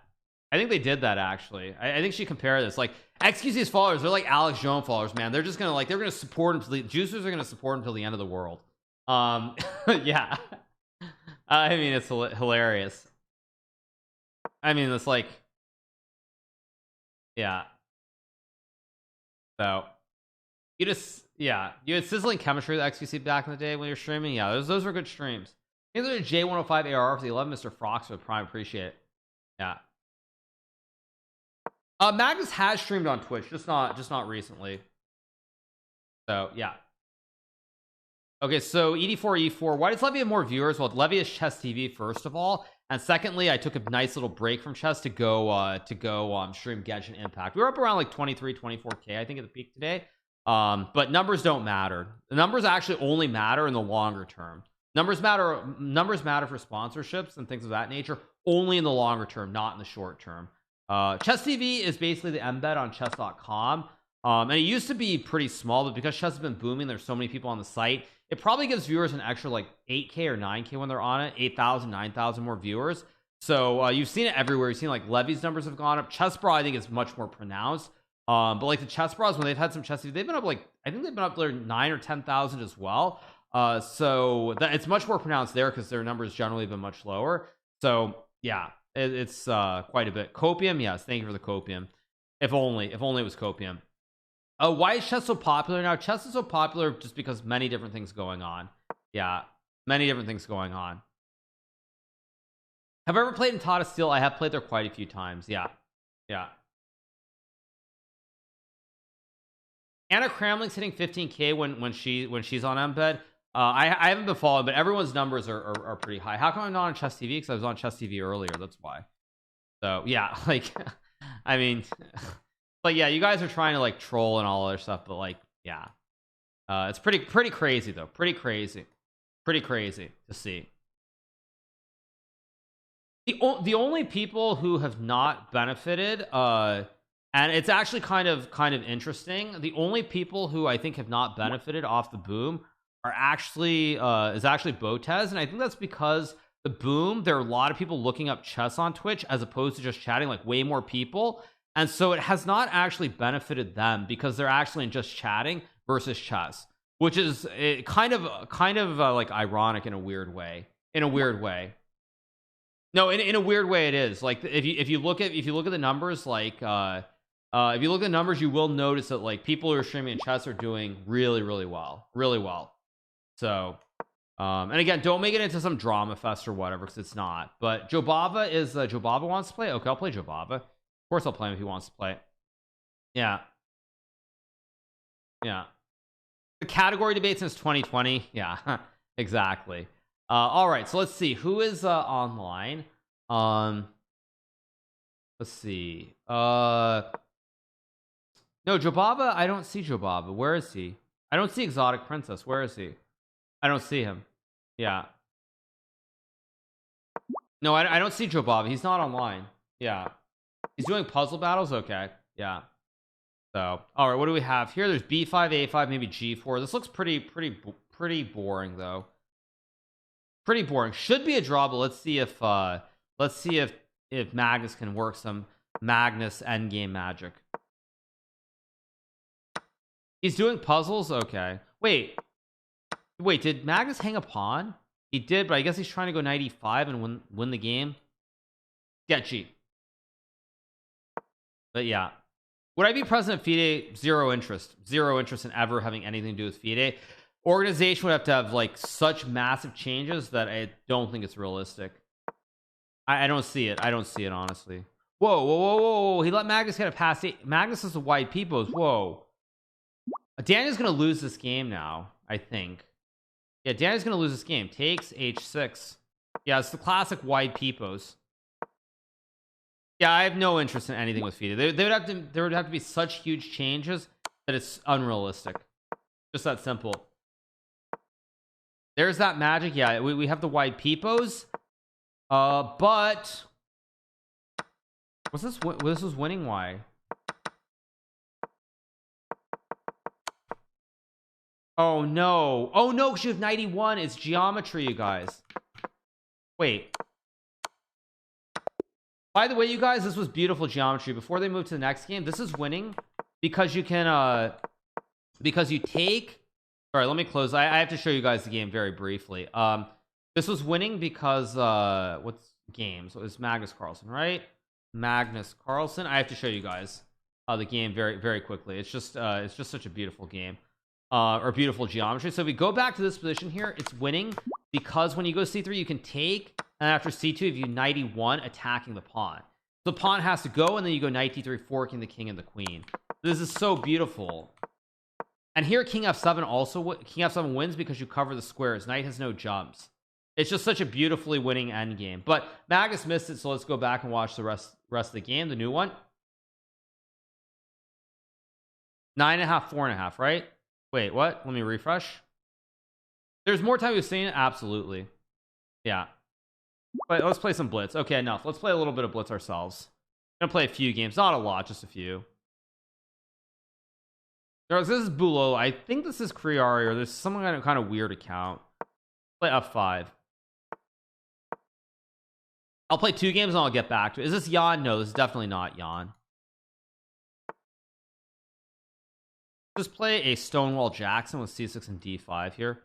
Speaker 1: I think they did that actually. I think she compared this, like XQC's followers, they're like Alex Jones followers, man. They're just gonna they're gonna support him till the juicers are gonna support him till the end of the world. Yeah. I mean, it's hilarious. I mean, it's like, yeah. So you had sizzling chemistry with XQC back in the day when you're streaming. Yeah, those were good streams. These are J105 AR for the 11. Mr. Frox with Prime, appreciate it. Yeah. Magnus has streamed on Twitch, just not recently. So yeah. Okay, so ED4 E4. Why does Levy have more viewers? Well, Levy is Chess TV first of all, and secondly, I took a nice little break from chess to go stream Genshin Impact. We were up around like 23-24k I think at the peak today. But numbers don't matter. The numbers actually only matter in the longer term. Numbers matter for sponsorships and things of that nature only in the longer term, not in the short term. Chess TV is basically the embed on chess.com. And it used to be pretty small, but because chess has been booming, there's so many people on the site, it probably gives viewers an extra like 8k or 9k when they're on it. 8,000, 9,000 more viewers. So you've seen it everywhere. You've seen like Levy's numbers have gone up. Chess Bra I think is much more pronounced. But like the Chess Bras, when they've had some chess TV, they've been up like, I think they've been up there 9 or 10,000 as well. So it's much more pronounced there because their numbers generally have been much lower. So yeah, it's quite a bit. Copium, yes, thank you for the copium. If only it was copium. Why is chess so popular now? Chess is so popular just because many different things going on. Yeah, many different things going on. Have I ever played in Tata Steel? I have played there quite a few times. Yeah. Anna Kramling's hitting 15k when she's on embed. I haven't been following, but everyone's numbers are pretty high. How come I'm not on Chess TV? Because I was on Chess TV earlier. That's why. So yeah, like I mean, like yeah, you guys are trying to like troll and all other stuff, but like yeah, it's pretty crazy though. Pretty crazy to see. The only people who have not benefited, and it's actually kind of interesting. The only people who I think have not benefited off the boom are actually is actually Botez, and I think that's because the boom, there are a lot of people looking up chess on Twitch as opposed to just chatting, like way more people, and so it has not actually benefited them because they're actually just chatting versus chess, which is kind of like ironic in a weird way. No, in a weird way it is. Like if you look at the numbers, like if you look at the numbers, you will notice that like people who are streaming in chess are doing really well. So and again, don't make it into some drama fest or whatever, because it's not. But Jobava is Jobava wants to play. Okay, I'll play Jobava. Of course I'll play him if he wants to play. Yeah. The category debate since 2020. Yeah. Exactly. All right, so let's see who is online. Let's see. No, Jobava, I don't see Jobava. Where is he? I don't see Exotic Princess. Where is he? I don't see him. Yeah. No, I don't see Jobava. He's not online. Yeah. He's doing puzzle battles. Okay. Yeah. So, all right, what do we have here? There's B5, A5, maybe G4. This looks pretty boring though. Pretty boring. Should be a draw, but let's see if Magnus can work some Magnus endgame magic. He's doing puzzles. Okay. Wait, did Magnus hang a pawn? He did, but I guess he's trying to go 95 and win the game. Sketchy. But yeah. Would I be president of FIDE? Zero interest in ever having anything to do with FIDE. Organization would have to have like such massive changes that I don't think it's realistic. I don't see it. Honestly. Whoa. He let Magnus get a pass. Magnus is a wide peepos. Whoa. Daniel's gonna lose this game now, I think. Yeah, Daniel's gonna lose this game. Takes H6. Yeah, it's the classic wide peepos. Yeah, I have no interest in anything with FIDE. There would have to be such huge changes that it's unrealistic. Just that simple. There's that magic. Yeah, we have the wide peepos. But what's this? This was winning. Why? Oh no! Oh no! She has 91. It's geometry, you guys. Wait. By the way, you guys, this was beautiful geometry. Before they move to the next game, this is winning because you can because you take. All right, let me close. I have to show you guys the game very briefly. This was winning because what's game? So it's Magnus Carlsen, right? Magnus Carlsen. I have to show you guys the game very quickly. It's just such a beautiful game, or beautiful geometry. So if we go back to this position here, it's winning because when you go C3, you can take, and after C2, if you 91, attacking the pawn. The pawn has to go, and then you go knight D3, forking the king and the queen. This is so beautiful. And here King F7 also King F7 wins because you cover the squares. Knight has no jumps. It's just such a beautifully winning endgame. But Magnus missed it, so let's go back and watch the rest of the game, the new one. 9.5, 4.5, right? Wait, what? Let me refresh. There's more time we've seen it? Absolutely. Yeah. But let's play some Blitz. Okay, enough. Let's play a little bit of Blitz ourselves. I'm gonna play a few games, not a lot, just a few. This is Bulo. I think this is Kriari, or there's some kind of weird account. Play F5. I'll play 2 games and I'll get back to it. Is this Jan? No, this is definitely not Jan. Just play a Stonewall Jackson with C6 and D5 here.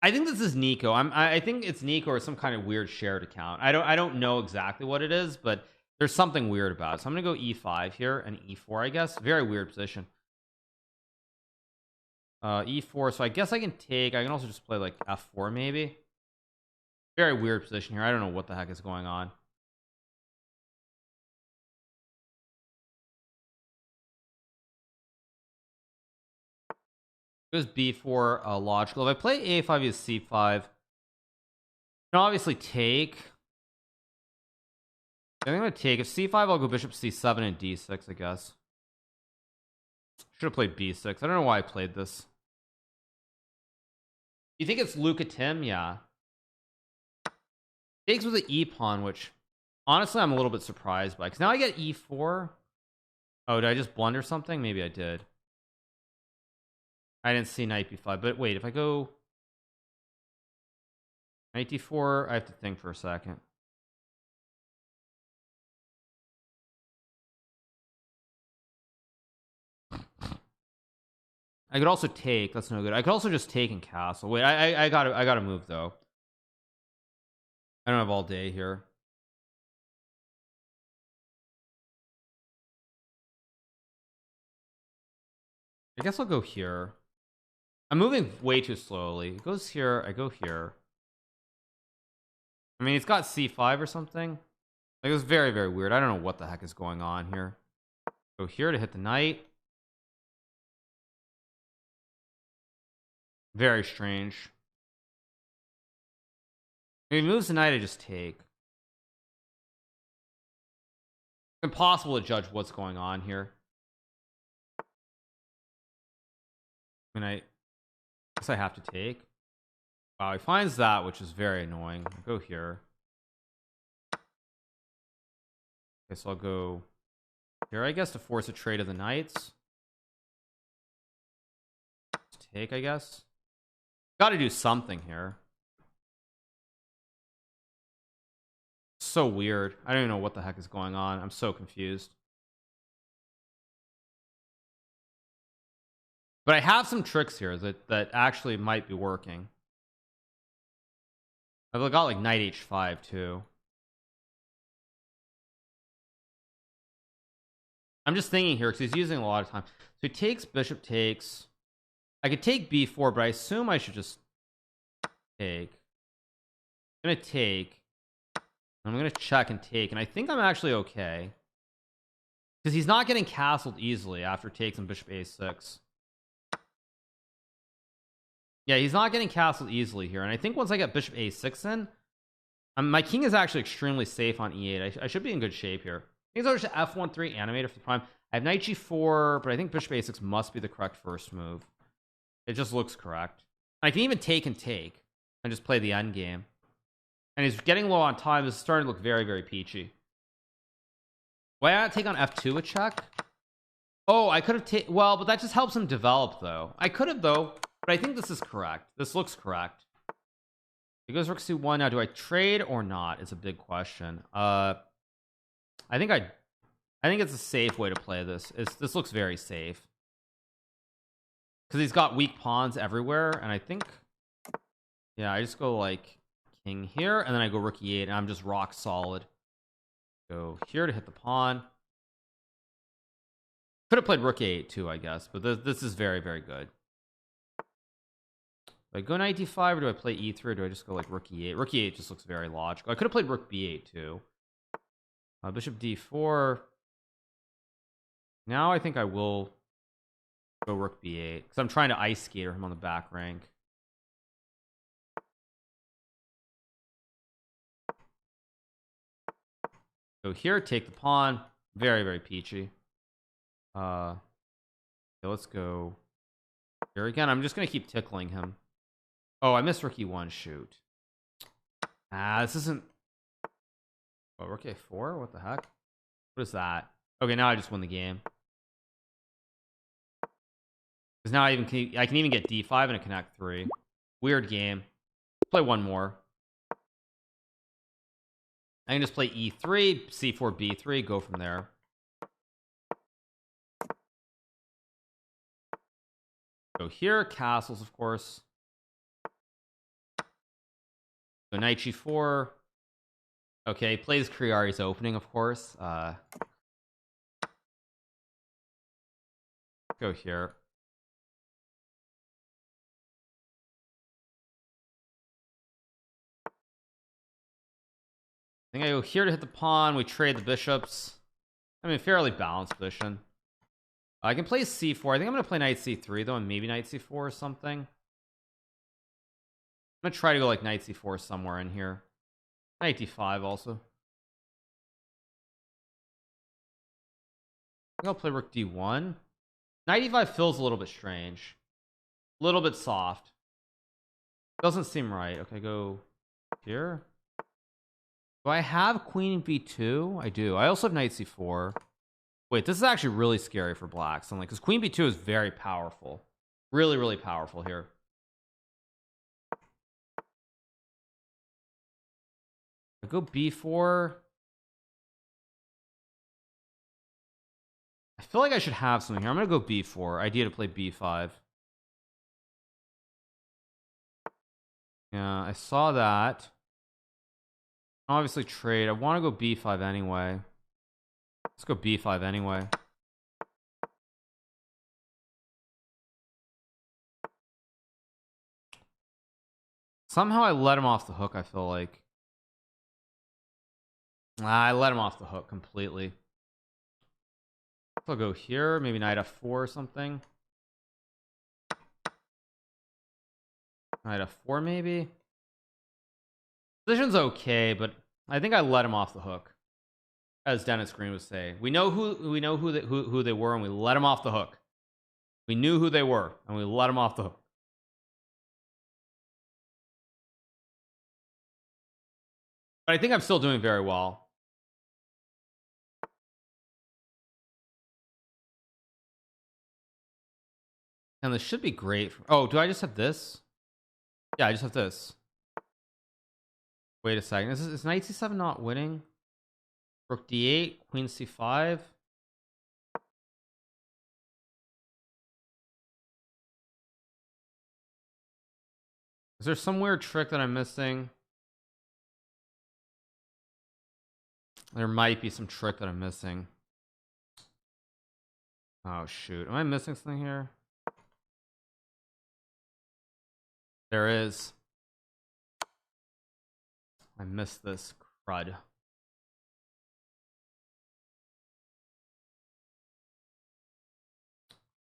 Speaker 1: I think this is Nico. I think it's Nico or some kind of weird shared account. I don't know exactly what it is, but there's something weird about it. So I'm gonna go E5 here and E4, I guess. Very weird position. E4. So I guess I can take. I can also just play like F4 maybe. Very weird position here. I don't know what the heck is going on. Goes b4, logical. If I play a5 is c5, I can obviously take. I think I'm gonna take. If c5, I'll go bishop c7 and d6, I guess. Should have played b6. I don't know why I played this. You think it's Luca Tim? Yeah. Takes with the e pawn, which honestly I'm a little bit surprised by, because now I get e4. Oh, did I just blunder something? Maybe I did. I didn't see knight b5, but wait, if I go knight d4, I have to think for a second. I could also take. That's no good. I could also just take and castle. Wait, I gotta move though. I don't have all day here. I guess I'll go here. I'm moving way too slowly. It goes here. I go here. I mean, it's got c5 or something. Like, it was very, very weird. I don't know what the heck is going on here. Go here to hit the knight. Very strange. If he moves the knight, I just take. Impossible to judge what's going on here. I mean, I guess I have to take. Wow, he finds that, which is very annoying. I'll go here. Okay, so I'll go here, I guess, to force a trade of the knights. Take, I guess. Got to do something here. So weird. I don't even know what the heck is going on. I'm so confused. But I have some tricks here that actually might be working. I've got like knight h5 too. I'm just thinking here because he's using a lot of time. So he takes, bishop takes. I could take b4, but I assume I should just take. I'm gonna take. I'm gonna check and take, and I think I'm actually okay because he's not getting castled easily after takes and bishop a6. Yeah, he's not getting castled easily here, and I think once I get bishop a6 in, my king is actually extremely safe on e8. I should be in good shape here. Things are just f1-3 animator for the prime. I have knight g4, but I think bishop a6 must be the correct first move. It just looks correct. I can even take and just play the end game. And he's getting low on time. This is starting to look very, very peachy. Why not take on f2 with check? Oh, I could have taken. Well, but that just helps him develop, though. I could have, though, but I think this is correct. This looks correct. He goes rook c1. Now, do I trade or not? It's a big question. I think it's a safe way to play this. This looks very safe because he's got weak pawns everywhere, and I think, yeah, I just go like king here, and then I go rook e8, and I'm just rock solid. Go here to hit the pawn. Could have played rook a8 too, I guess, but this is very, very good. Do I go knight d5 or do I play e3 or do I just go like rook e8? Rook e8 just looks very logical. I could have played rook b8 too. Bishop d4. Now I think I will go rook b8 because I'm trying to ice skater him on the back rank. Go here, take the pawn. Very, very peachy. Okay, let's go here again. I'm just gonna keep tickling him. Oh, I missed rook e1. Shoot. This isn't. Oh, rook a4? What the heck? What is that? Okay, now I just win the game. Because now I can even get d5 and a connect 3. Weird game. Play one more. I can just play e3, c4, b3, go from there. Go here, castles, of course. So knight g4. Okay, plays Kriari's opening, of course. Go here. think I go here to hit the pawn. We trade the bishops. I mean, fairly balanced position. I can play c4. I think I'm gonna play knight c3 though, and maybe knight c4 or something. I'm gonna try to go like knight c4 somewhere in here. Knight d5 also. I think I'll play rook d1. Knight e5 feels a little bit strange, a little bit soft. Doesn't seem right. Okay, go here. Do I have queen b2? I do. I also have knight c4. Wait, this is actually really scary for blacks. I'm like, because queen b2 is very powerful, really powerful here. I go b4. I feel like I should have something here. I'm gonna go b4. Idea to play b5. Yeah, I saw that. Obviously trade. I want to go b5 anyway. Let's go b5 anyway. Somehow I let him off the hook, I feel like. I let him off the hook completely. I'll go here, maybe knight f4 or something. Knight f4 maybe. Position's okay, but I think I let him off the hook, as Dennis Green would say. We know who they were, and we let him off the hook. We knew who they were, and we let him off the hook. But I think I'm still doing very well. And this should be great. Oh, do I just have this? Yeah, I just have this. Wait a second. Is knight c7 not winning? Rook d8, queen c5. Is there some weird trick that I'm missing? There might be some trick that I'm missing. Oh shoot. Am I missing something here? There is. I missed this crud.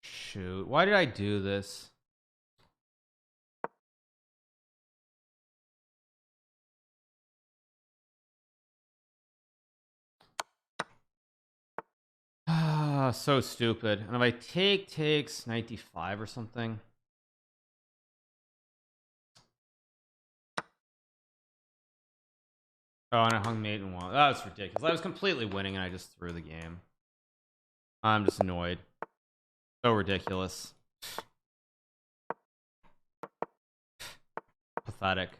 Speaker 1: Shoot. Why did I do this? Ah, so stupid. And if I takes knight d5 or something. Oh, and I hung mate and won. That was ridiculous. I was completely winning and I just threw the game. I'm just annoyed. So ridiculous. Pathetic.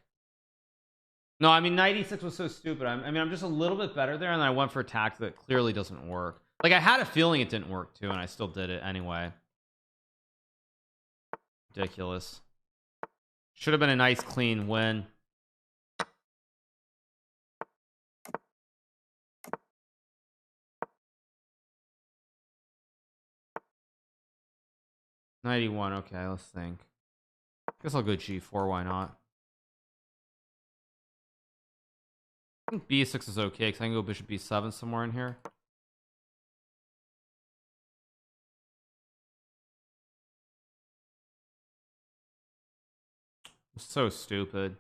Speaker 1: No, I mean, knight e6 was so stupid. I mean, I'm just a little bit better there, and then I went for a tact that clearly doesn't work. Like, I had a feeling it didn't work too, and I still did it anyway. Ridiculous. Should have been a nice clean win. '91. Okay, let's think. Guess I'll go g4. Why not? I think b6 is okay because I can go bishop b7 somewhere in here. It's so stupid.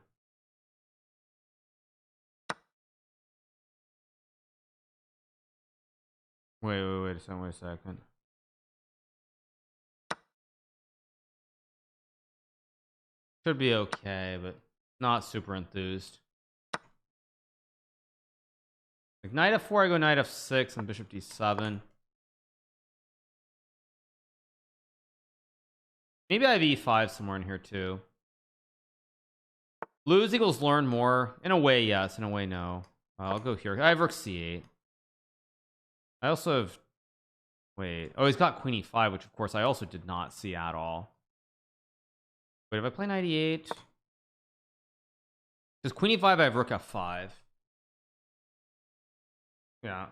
Speaker 1: Wait a second. Should be okay, but not super enthused. Like knight f4, I go knight f6 and bishop d7. Maybe I have e5 somewhere in here too. Lose equals learn more. In a way, yes. In a way, no. I'll go here. I have rook c8. I also have... Wait. Oh, he's got queen e5, which of course I also did not see at all. Wait, if I play knight e8... Because queen e5, I have rook f5. Yeah.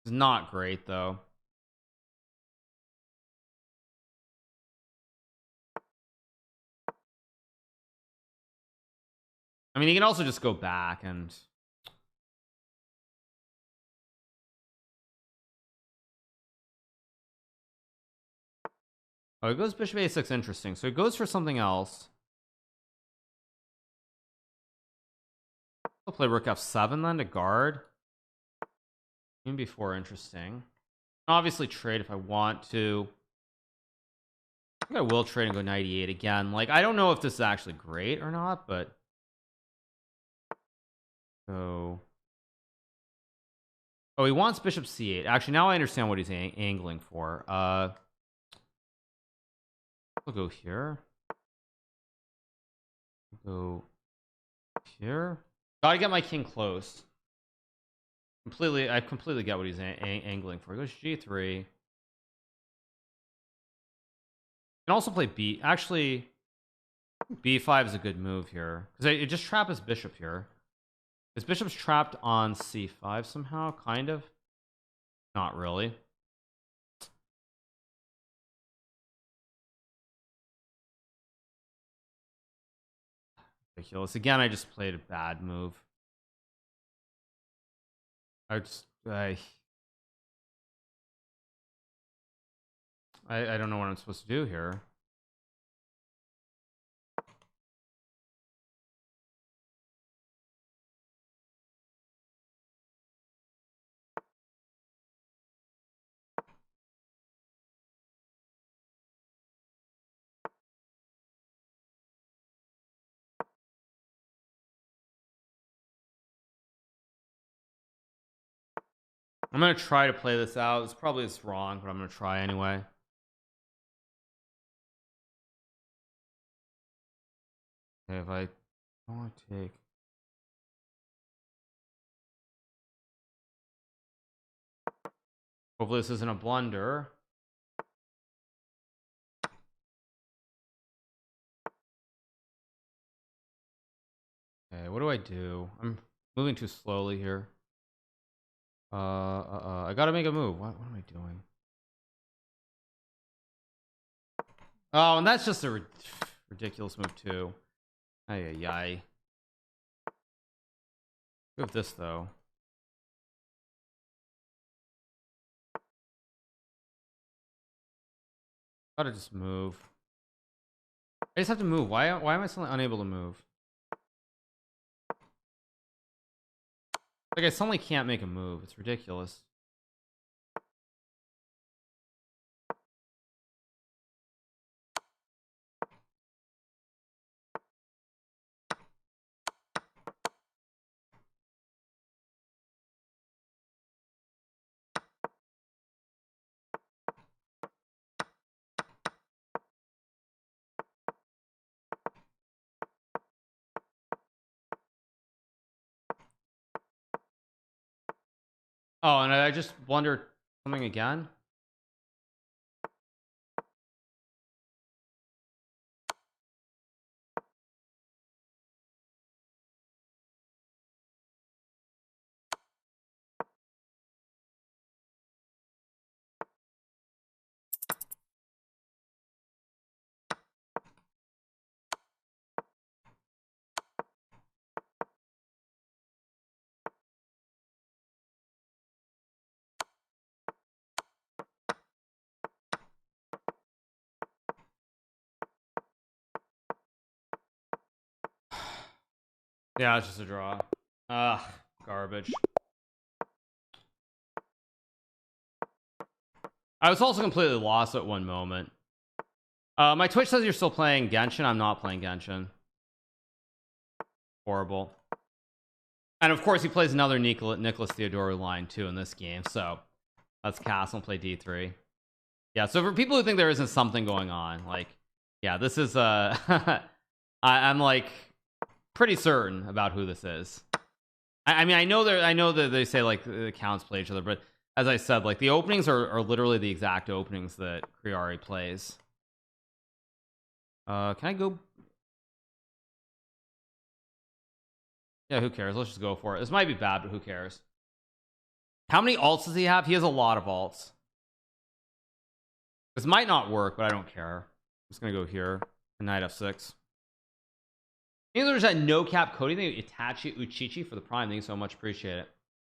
Speaker 1: It's not great, though. I mean, he can also just go back and oh, it goes bishop a6. Interesting. So it goes for something else. I'll play rook f7 then to guard. Queen b4. Interesting. Obviously trade if I want to. I think I will trade and go knight e8 again. Like, I don't know if this is actually great or not, but so oh, he wants bishop c8. Actually, now I understand what he's angling for. We'll go here. We'll go here. Gotta get my king close. I completely get what he's angling for. He goes g3. Can also play b. Actually, b5 is a good move here because it just trap his bishop here. His bishop's trapped on c5 somehow, kind of. Not really. Ridiculous. Again, I just played a bad move. I don't know what I'm supposed to do here. I'm gonna try to play this out. It's probably wrong, but I'm gonna try anyway. Okay, if I want to take, hopefully this isn't a blunder. Okay, what do I do? I'm moving too slowly here. I gotta make a move. What am I doing? Oh, and that's just a ridiculous move too. Ay. Move this though. Gotta just move. I just have to move. Why am I suddenly unable to move? Like, I suddenly can't make a move. It's ridiculous. Oh, and I just blundered something again. Yeah, it's just a draw. Garbage. I was also completely lost at one moment. My Twitch says you're still playing Genshin. I'm not playing Genshin. Horrible. And of course, he plays another Nicholas Theodoru line too in this game. So let's castle and play d3. Yeah. So for people who think there isn't something going on, like, yeah, this is I'm like pretty certain about who this is. I mean, I know that they say like the accounts play each other, but as I said, like the openings are literally the exact openings that Kriari plays. Can I go? Yeah, who cares? Let's just go for it. This might be bad, but who cares? How many alts does he have? He has a lot of alts. This might not work, but I don't care. I'm just gonna go here. Knight f6. think there's that no cap coding thing. Itachi Uchichi for the prime. Thank you so much. Appreciate it.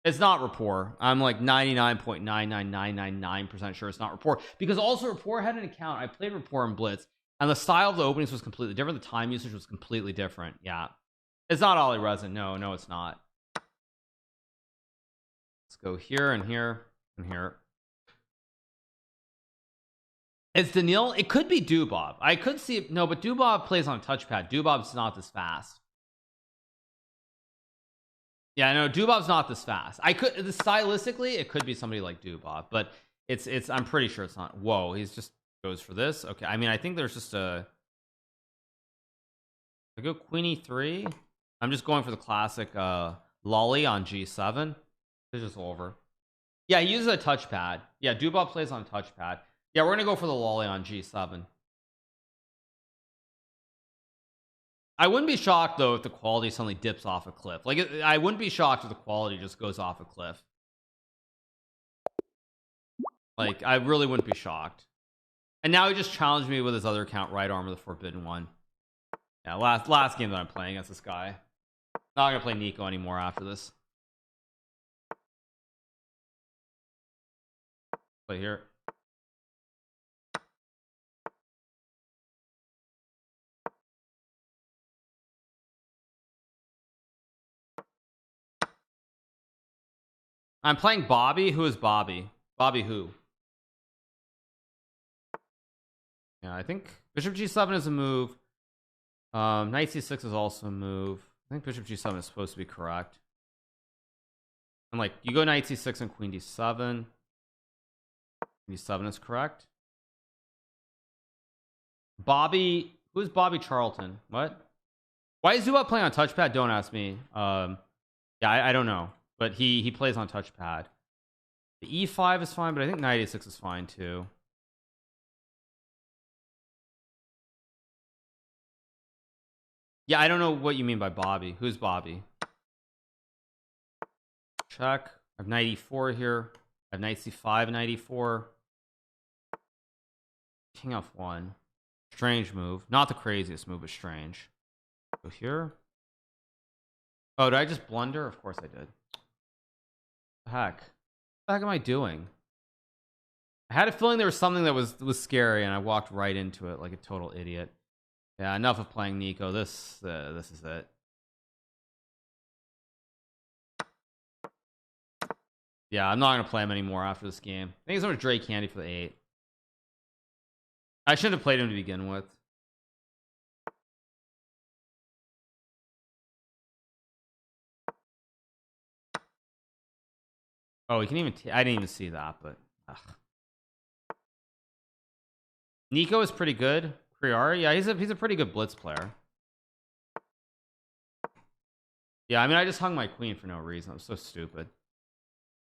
Speaker 1: It's not rapport. I'm like 99.99999% sure it's not rapport, because also rapport had an account. I played rapport in Blitz, and the style of the openings was completely different. The time usage was completely different. Yeah, it's not Ollie Resin. No, it's not. Let's go here and here and here. It's Daniil. It could be Dubob. I could see it. No, but Dubob plays on a touchpad. Dubob's not this fast. Yeah, no, Dubob's not this fast. Stylistically, it could be somebody like Dubob, but it's I'm pretty sure it's not. Whoa, he's just goes for this. Okay, I mean, I think there's just I go Queen E3. I'm just going for the classic lolly on G7. It's just over. Yeah, he uses a touchpad. Yeah, Dubob plays on a touchpad. Yeah, we're gonna go for the lolly on G7. I wouldn't be shocked though if the quality suddenly dips off a cliff. Like, I wouldn't be shocked if the quality just goes off a cliff. Like, I really wouldn't be shocked. And now he just challenged me with his other account, Right Arm of the Forbidden One. Yeah, last game that I'm playing against this guy. Not gonna play Nico anymore after this. Play here. I'm playing Bobby. Who is Bobby? Bobby who? Yeah, I think Bishop G7 is a move. Knight C6 is also a move. I think Bishop G7 is supposed to be correct. And like, you go Knight C6 and Queen D7. D7 is correct. Bobby, who's Bobby Charlton? What? Why is Zuba playing on touchpad? Don't ask me. Yeah, I don't know. But he plays on touchpad. The E5 is fine, but I think Knight A6 is fine too. Yeah, I don't know what you mean by Bobby. Who's Bobby? Check. I have Knight E4 here. I have Knight C5, Knight E4. King F1. Strange move. Not the craziest move, but strange. Go here. Oh, did I just blunder? Of course I did. What the heck? What the heck am I doing? I had a feeling there was something that was scary, and I walked right into it like a total idiot. Yeah, enough of playing Nico. This is it. Yeah, I'm not gonna play him anymore after this game. I think he's gonna Drake Candy for the 8. I shouldn't have played him to begin with. Oh, he can even. I didn't even see that, but ugh. Nico is pretty good. Priori, yeah, he's a pretty good blitz player. Yeah, I mean, I just hung my queen for no reason. I'm so stupid.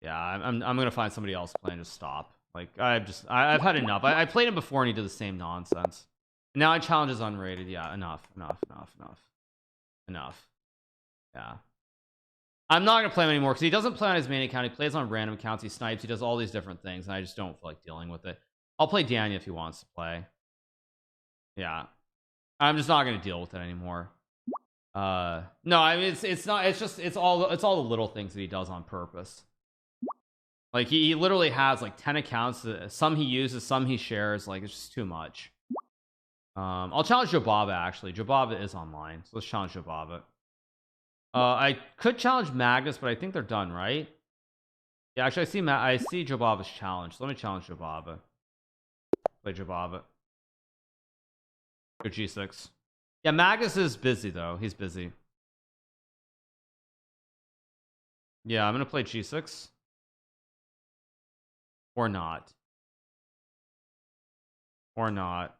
Speaker 1: Yeah, I'm gonna find somebody else to play and just stop. Like, I've had enough. I played him before and he did the same nonsense. Now I challenge is unrated. Yeah, enough. Yeah, I'm not gonna play him anymore because he doesn't play on his main account. He plays on random accounts. He snipes. He does all these different things, and I just don't feel like dealing with it. I'll play Daniel if he wants to play. Yeah, I'm just not gonna deal with it anymore. No, I mean, it's not. It's all the little things that he does on purpose. Like, he literally has like 10 accounts. Some he uses, some he shares. Like, it's just too much. I'll challenge Jobaba actually. Jobaba is online, so let's challenge Jobaba. I could challenge Magnus, but I think they're done, right? Yeah, actually, I see Jobaba's challenge. So let me challenge Jobaba. Play Jobaba. Go G6. Yeah, Magnus is busy though. He's busy. Yeah, I'm gonna play G6. Or not. Or not.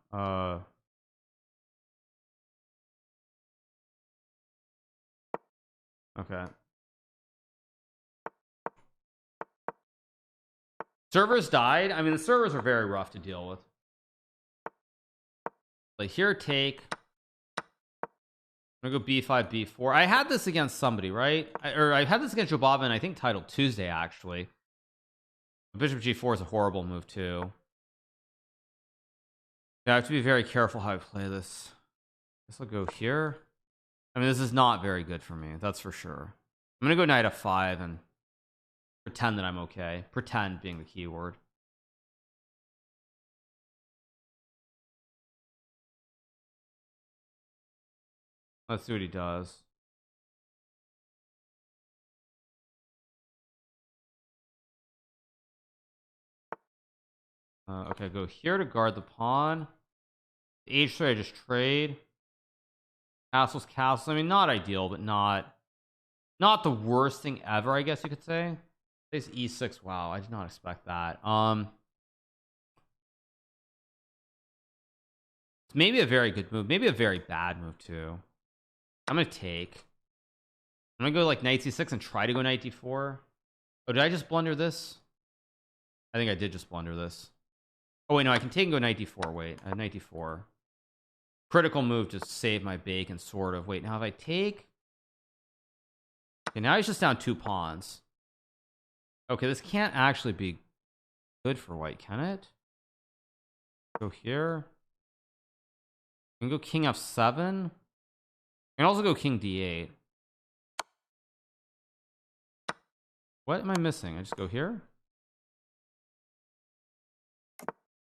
Speaker 1: Okay. Servers died. I mean, the servers are very rough to deal with. Like, here, take. I'm gonna go B5, B4. I had this against somebody, right? I had this against Jobaba, and I think Title Tuesday actually. Bishop G4 is a horrible move too. Yeah, I have to be very careful how I play this. I guess I'll go here. I mean, this is not very good for me, that's for sure. I'm gonna go knight f5 and pretend that I'm okay. Pretend being the key word. Let's see what he does. Okay, go here to guard the pawn. H3 I just trade. Castles, castles. I mean, not ideal, but not the worst thing ever, I guess you could say. Plays e6. Wow, I did not expect that. It's maybe a very good move, maybe a very bad move too. I'm gonna take. I'm gonna go like knight c6 and try to go knight d4. Oh, did I just blunder this? I think I did just blunder this. Oh wait, no, I can take and go knight d4. Wait, knight d4. Critical move to save my bacon, sort of. Wait, now if I take, okay, now he's just down 2 pawns. Okay, this can't actually be good for white, can it? Go here. I can go king f7. I can also go king d8. What am I missing? I just go here.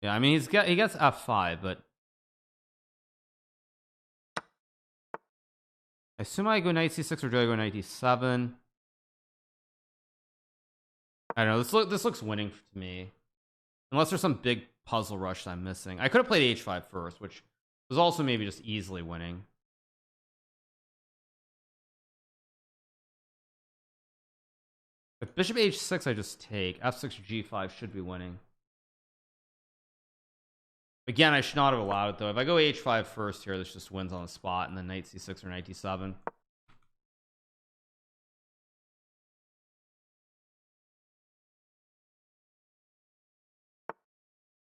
Speaker 1: Yeah, I mean he gets f5, but I assume I go knight c6 or do I go knight d7? I don't know. This looks winning to me, unless there's some big puzzle rush that I'm missing. I could have played h5 first, which was also maybe just easily winning. If bishop h6 I just take, f6 g5 should be winning. Again, I should not have allowed it though. If I go h5 first here, this just wins on the spot, and then knight c6 or knight d7.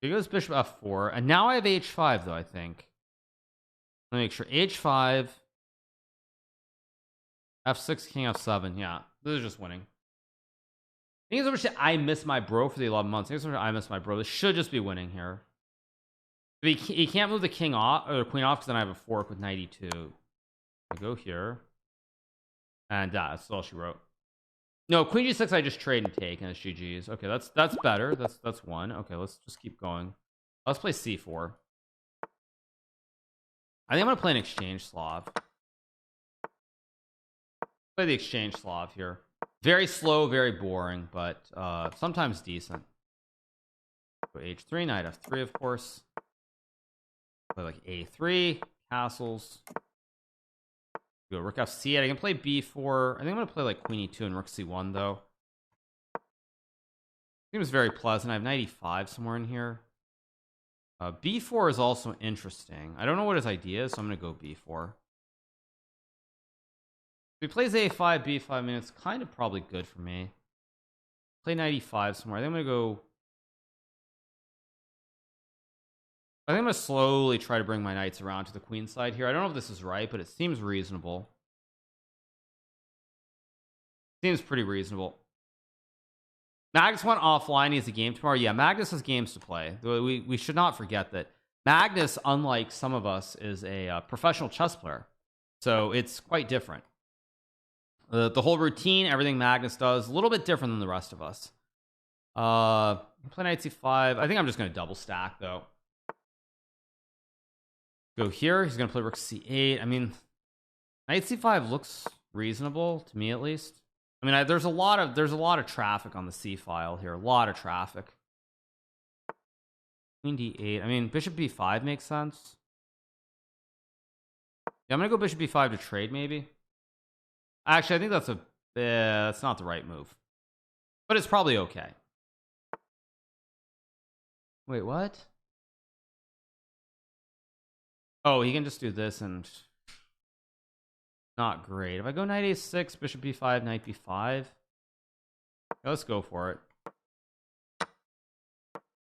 Speaker 1: Here goes bishop f4, and now I have h5 though, I think. Let me make sure. h5, f6, king f7. Yeah, this is just winning. I think it's I miss my bro for the 11 months. I think it's I miss my bro. This should just be winning here. He can't move the king off or the queen off because then I have a fork with knight e2. I go here, and that's all she wrote. No, queen g6 I just trade and take, and it's GG's. Okay, that's better. That's one. Okay, let's just keep going. Let's play c4. I think I'm gonna play an exchange Slav. Play the exchange Slav here. Very slow, very boring, but sometimes decent. Go h3, knight f3, of course. Play like a3, castles. Go rook f8. I can play b4. I think I'm gonna play like queen e2 and rook c1 though. Seems very pleasant. I have knight e5 somewhere in here. B4 is also interesting. I don't know what his idea is, so I'm gonna go b4. If he plays a5, b5, I mean, it's kind of probably good for me. Play knight e5 somewhere. I think I'm gonna go. I think I'm gonna slowly try to bring my knights around to the queen side here. I don't know if this is right, but it seems reasonable. Seems pretty reasonable. Magnus went offline. He has a game tomorrow. Yeah, Magnus has games to play. We should not forget that Magnus, unlike some of us, is a professional chess player. So it's quite different. The whole routine, everything Magnus does, a little bit different than the rest of us. Play knight c5. I think I'm just going to double stack, though. Go here. He's going to play rook c8. I mean, knight c5 looks reasonable to me, at least. I mean, there's a lot of traffic on the c file here. A lot of traffic. Queen d8. I mean, bishop b5 makes sense. Yeah, I'm gonna go bishop b5 to trade, maybe. Actually, I think that's not the right move, but it's probably okay. Wait, what? Oh, he can just do this and not great. If I go knight a6, bishop b5, knight b5, let's go for it.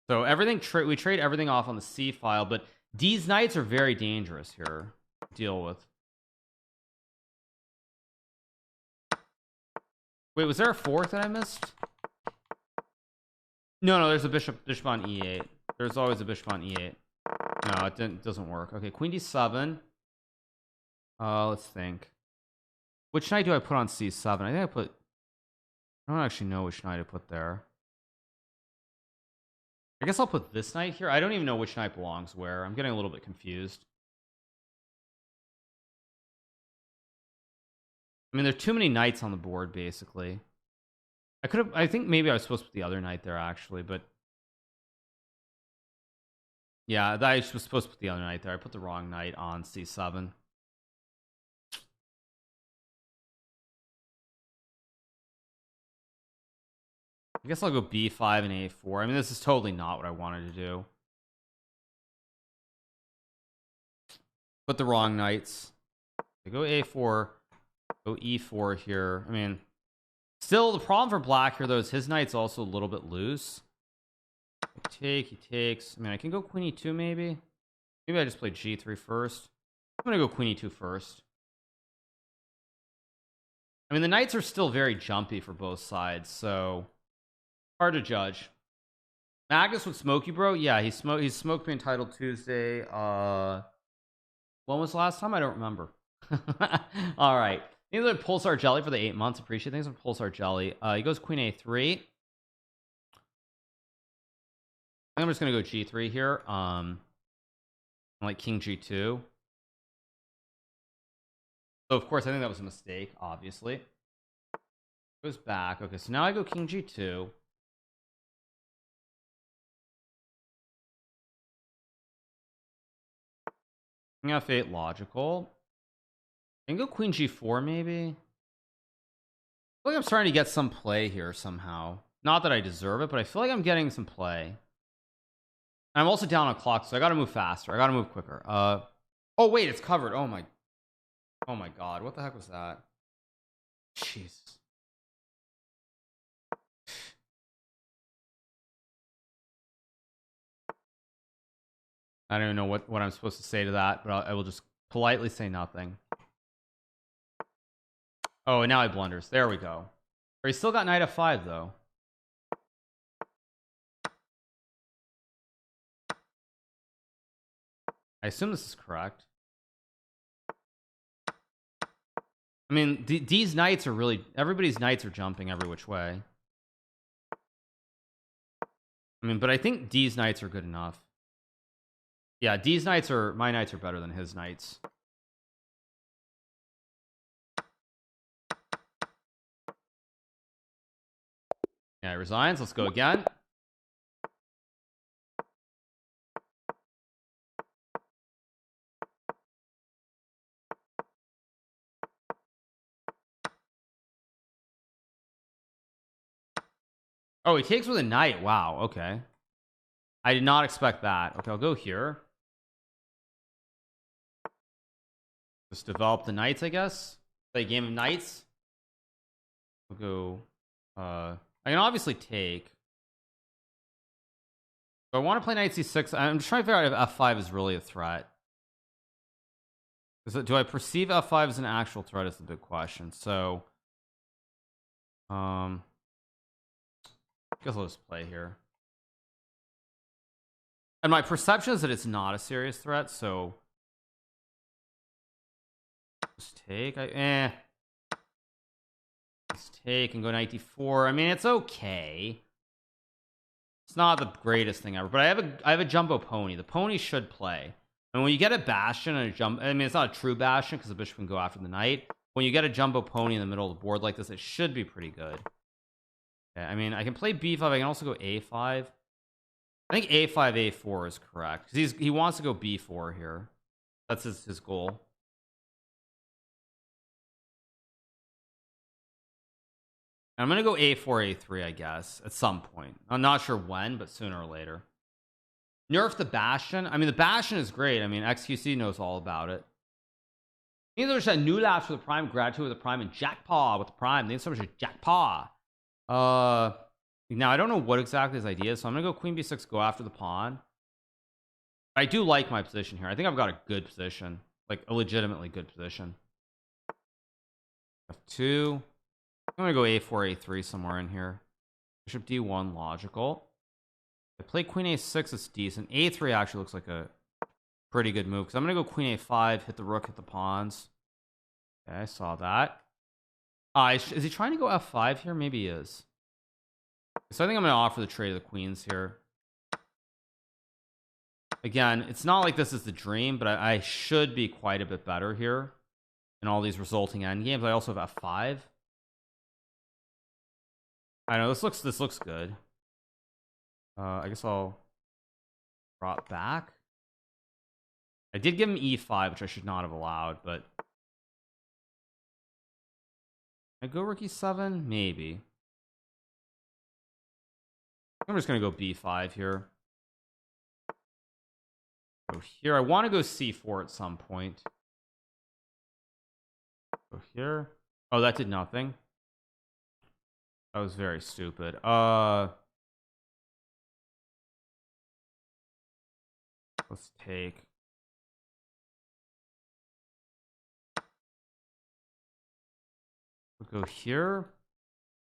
Speaker 1: So everything we trade everything off on the c file, but these knights are very dangerous here to deal with. Wait, was there a fourth that I missed? No, there's a bishop on e8. There's always a bishop on e8. No, it doesn't work. Okay, queen d7. Let's think. which knight do I put on c7? I think I don't actually know which knight I put there. I guess I'll put this knight here. I don't even know which knight belongs where. I'm getting a little bit confused. I mean, there are too many knights on the board, basically. I think maybe I was supposed to put the other knight there, actually, but yeah, I was supposed to put the other knight there. I put the wrong knight on c7. I guess I'll go b5 and a4. I mean, this is totally not what I wanted to do. Put the wrong knights. I go a4, go e4 here. I mean, still the problem for black here though is his knight's also a little bit loose. He takes. I mean, I can go queen e2 maybe. Maybe I just play g3 first. I'm gonna go queen e2 first. I mean, the knights are still very jumpy for both sides, so hard to judge. Magnus would smoke you, bro. Yeah, he smoked me Entitled Tuesday. When was the last time? I don't remember. All right. Thanks for Pulsar Jelly for the 8 months. Appreciate it. Thanks for Pulsar Jelly. He goes queen a3. I'm just gonna go g3 here. Like king g2. So of course I think that was a mistake, obviously. Goes back. Okay, so now I go king g2. King f8 logical. I can go queen g4 maybe. I feel like I'm starting to get some play here somehow. Not that I deserve it, but I feel like I'm getting some play. I'm also down on clock, so I gotta move faster. I gotta move quicker. Oh wait, it's covered. Oh my god, what the heck was that? Jeez. I don't even know what I'm supposed to say to that, but I will just politely say nothing. Oh, and now he blunders. There we go. Or he's still got knight f5 though. I assume this is correct. I mean, these knights are really, everybody's knights are jumping every which way. I mean, but I think D's knights are good enough. Yeah, D's knights are, my knights are better than his knights. Yeah, he resigns. Let's go again. Oh, he takes with a knight. Wow, okay. I did not expect that. Okay, I'll go here. Just develop the knights, I guess. Play a game of knights. We'll go I can obviously take. Do I want to play knight c6? I'm just trying to figure out if f5 is really a threat. Do I perceive f5 as an actual threat is the big question. So I guess I'll just play here. And my perception is that it's not a serious threat, so just take. Let's take and go knight d4. I mean, it's okay. It's not the greatest thing ever, but I have a jumbo pony. The pony should play. And when you get a bastion and a jump, I mean, it's not a true bastion because the bishop can go after the knight. When you get a jumbo pony in the middle of the board like this, it should be pretty good. Okay, I mean, I can play b5. I can also go a5. I think a5 a4 is correct because he wants to go b4 here. That's his goal. I'm gonna go a4 a3, I guess, at some point. I'm not sure when, but sooner or later. Nerf the bastion. I mean, the bastion is great. I mean, XQC knows all about it. Neither said new laps with the prime, gratitude with the prime, and jackpaw with the prime. Thanks so much for jackpaw. Now I don't know what exactly his idea is, so I'm gonna go queen b6, go after the pawn. I do like my position here. I think I've got a good position, like a legitimately good position. f2. I'm gonna go a4 a3 somewhere in here. Bishop d1 logical. I play queen a6, it's decent. a3 actually looks like a pretty good move because I'm gonna go queen a5, hit the rook, hit the pawns. Okay, I saw that. Is he trying to go f5 here? Maybe he is. So I think I'm going to offer the trade of the queens here. Again, it's not like this is the dream, but I should be quite a bit better here in all these resulting endgames. I also have f5. I know this looks good. I guess I'll drop back. I did give him e5, which I should not have allowed, but I go rook e7, maybe. I'm just gonna go b5 here. Go here. I want to go c4 at some point. Go here. Oh, that did nothing. That was very stupid. Let's take. We'll go here.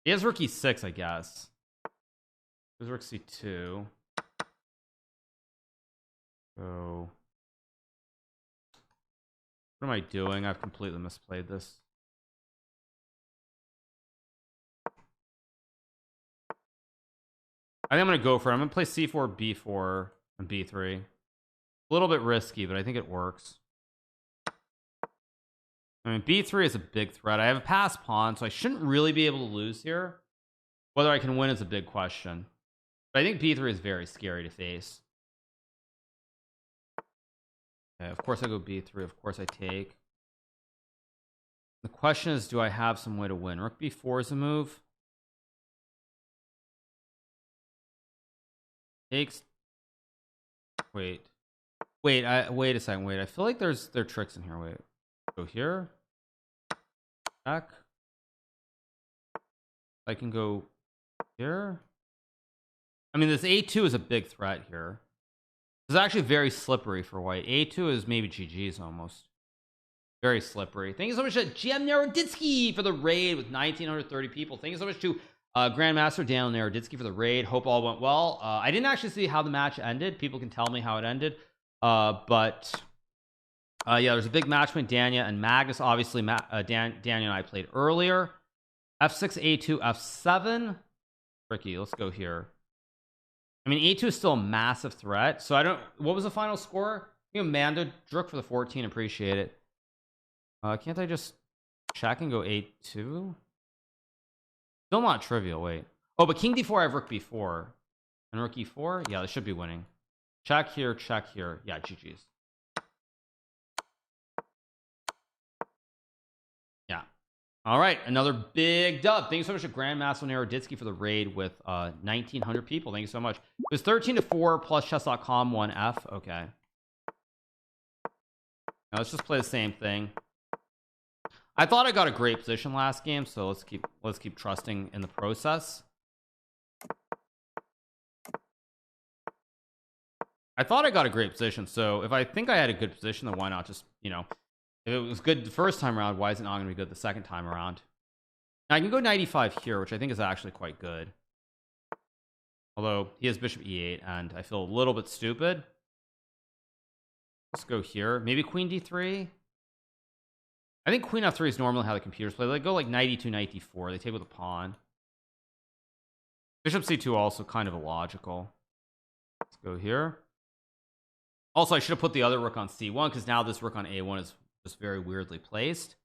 Speaker 1: He has rook e6, I guess. There's rook c2. So what am I doing? I've completely misplayed this. I think I'm gonna go for it. I'm gonna play c4, b4, and b3. A little bit risky, but I think it works. I mean, b3 is a big threat. I have a passed pawn, so I shouldn't really be able to lose here. Whether I can win is a big question. But I think b3 is very scary to face. Okay, of course I go b3. Of course I take. The question is, do I have some way to win? Rook b4 is a move. Takes. Wait a second. Wait, I feel like there are tricks in here. Wait, go here. Back. I can go here. I mean, this a2 is a big threat here. It's actually very slippery for white. a2 is maybe GG's almost. Very slippery. Thank you so much to GM Naroditsky for the raid with 1,930 people. Thank you so much to Grandmaster Daniel Naroditsky for the raid. Hope all went well. I didn't actually see how the match ended. People can tell me how it ended. But yeah, there's a big match between Dania and Magnus. Obviously, Dania and I played earlier. f6, a2, f7. Tricky. Let's go here. I mean, a2 is still a massive threat. So I don't. What was the final score? You know, Amanda Druk for the 14. Appreciate it. Can't I just check and go a2? Still not trivial. Wait. Oh, but king d4. I have rook b4 and rook e4. Yeah, this should be winning. Check here. Check here. Yeah, GG's. Yeah. All right, another big dub. Thank you so much to Grandmaster Naroditsky for the raid with 1,900 people. Thank you so much. It was 13-4 plus chess.com 1F. Okay. Now let's just play the same thing. I thought I got a great position last game, so let's keep trusting in the process. I thought I got a great position, so if I think I had a good position, then why not just, you know, if it was good the first time around, why is it not going to be good the second time around? Now, I can go knight e5 here, which I think is actually quite good. Although he has bishop e8, and I feel a little bit stupid. Let's go here. Maybe queen d3. I think queen f3 is normally how the computers play. They go like knight e2, knight d4. They take with a pawn. Bishop c2 also kind of illogical. Let's go here. Also, I should have put the other rook on c1 because now this rook on a1 is just very weirdly placed.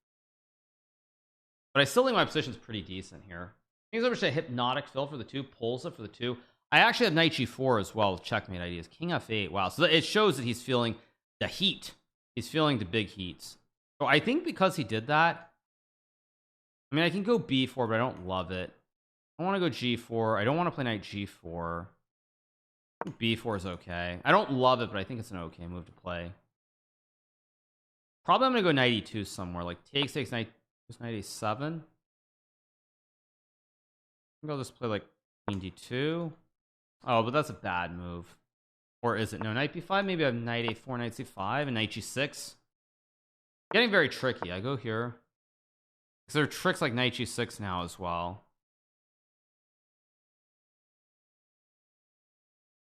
Speaker 1: But I still think my position's pretty decent here. Thanks so much to Hypnotic Phil for the 2, Pulsa for the 2. I actually have knight g4 as well with checkmate ideas. King f8. Wow. So it shows that he's feeling the heat. He's feeling the big heats. So I think because he did that, I mean, I can go b4, but I don't love it. I want to go g4. I don't want to play knight g4. b4 is okay. I don't love it, but I think it's an okay move to play. Probably I'm gonna go knight e2 somewhere, like takes knight, just knight a7. I'll just play like queen d2. Oh, but that's a bad move. Or is it? No, knight b5. Maybe I have knight a4, knight c5, and knight g6. Getting very tricky. I go here because there are tricks like knight g6 now as well.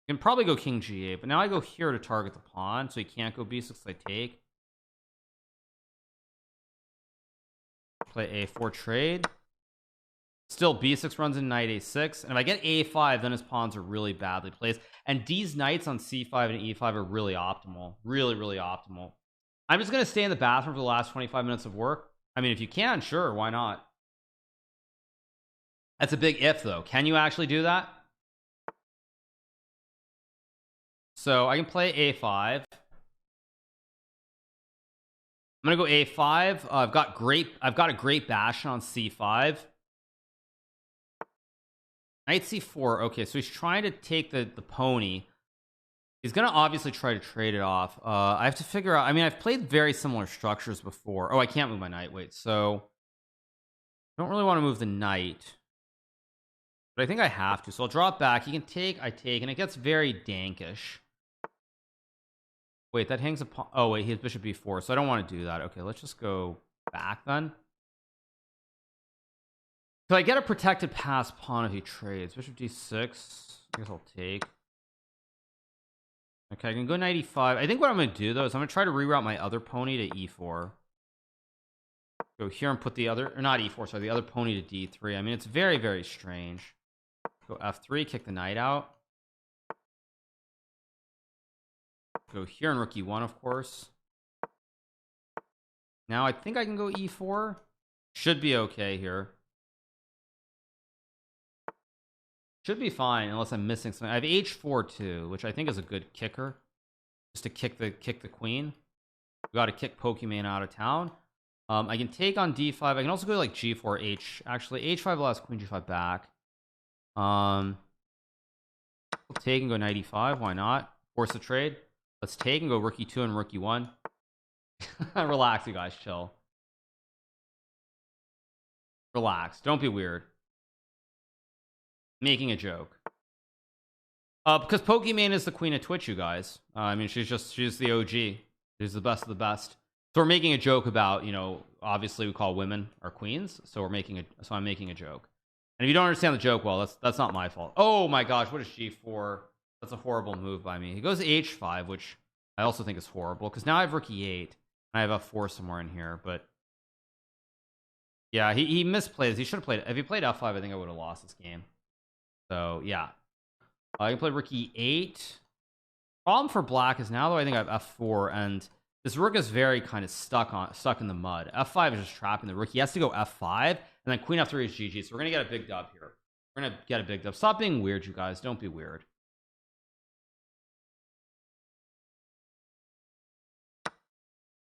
Speaker 1: You can probably go king g8, but now I go here to target the pawn, so he can't go b6. I take. Play a4 trade. Still b6 runs in knight a6, and if I get a5, then his pawns are really badly placed, and D's knights on c5 and e5 are really optimal, really optimal. I'm just gonna stay in the bathroom for the last 25 minutes of work. I mean, if you can, sure, why not? That's a big if though. Can you actually do that? So I can play a5. I'm gonna go a5. I've got a great bastion on c5. Knight c4. Okay, so he's trying to take the pony. He's gonna obviously try to trade it off. I have to figure out. I mean, I've played very similar structures before. Oh, I can't move my knight. Wait, so I don't really want to move the knight, but I think I have to. So I'll drop back. He can take. I take, and it gets very dankish. Wait, that hangs upon. Oh wait, he has bishop b4, so I don't want to do that. Okay, let's just go back then. So I get a protected pass pawn if he trades. Bishop d6. I guess I'll take. Okay, I can go knight e5. I think what I'm going to do though is I'm going to try to reroute my other pony to e4. Go here and put the other, or not e4, sorry, the other pony to d3. I mean, it's very strange. Go f3, kick the knight out. Go here and rook e1, of course. Now I think I can go e4. Should be okay here. Should be fine unless I'm missing something. I have h4 too, which I think is a good kicker, just to kick the queen. We got to kick Pokemon out of town. I can take on d5. I can also go like g4 h. Actually, h5 allows queen g5 back. I'll take and go knight e5. Why not? Force the trade. Let's take and go rook e2 and rook e1. Relax, you guys. Chill. Relax. Don't be weird. Making a joke. Because Pokemon is the queen of Twitch, you guys. I mean, she's the OG. She's the best of the best. So we're making a joke about, you know, obviously we call women our queens, so I'm making a joke. And if you don't understand the joke, well, that's not my fault. Oh my gosh, what is g4? That's a horrible move by me. He goes h5, which I also think is horrible, because now I have rook e8, and I have f4 somewhere in here, but yeah, he misplays. He should have played, if he played f5, I think I would have lost this game. So yeah, I can play rook e8. Problem for black is now though I think I have f4, and this rook is very kind of stuck in the mud. f5 is just trapping the rook. He has to go f5, and then queen f3 is GG. So we're gonna get a big dub here. We're gonna get a big dub. Stop being weird, you guys. Don't be weird.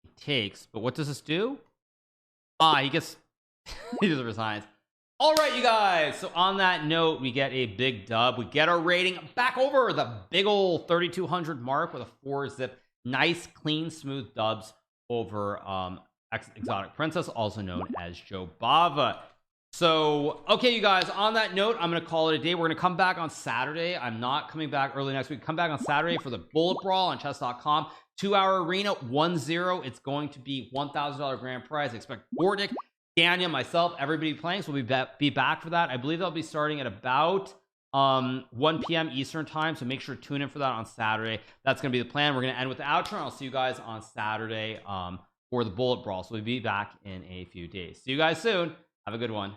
Speaker 1: He takes, but what does this do? He gets he just resigns. All right, you guys. So on that note, we get a big dub. We get our rating back over the big old 3,200 mark with a 4-zip. Nice, clean, smooth dubs over Exotic Princess, also known as Joe Bava. So, okay, you guys, on that note, I'm going to call it a day. We're going to come back on Saturday. I'm not coming back early next week. Come back on Saturday for the Bullet Brawl on chess.com. 2-hour arena, 1-0. It's going to be $1,000 grand prize. I expect Bordick, Daniel, myself, everybody playing, so we'll be back for that. I believe they'll be starting at about 1 p.m. Eastern time, so make sure to tune in for that on Saturday. That's going to be the plan. We're going to end with the outro, and I'll see you guys on Saturday for the Bullet Brawl. So we'll be back in a few days. See you guys soon. Have a good one.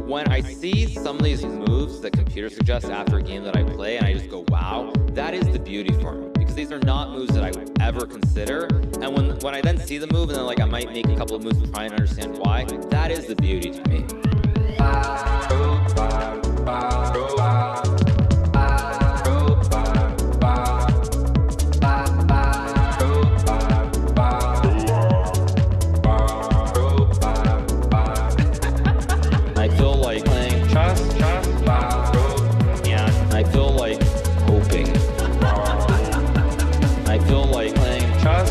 Speaker 2: When I see some of these moves that computer suggests after a game that I play, and I just go, wow, that is the beauty for me. Because these are not moves that I would ever consider. And when I then see the move, and then like I might make a couple of moves to try and understand why, that is the beauty to me. I feel like playing chess, and I feel like hoping. I feel like playing chess,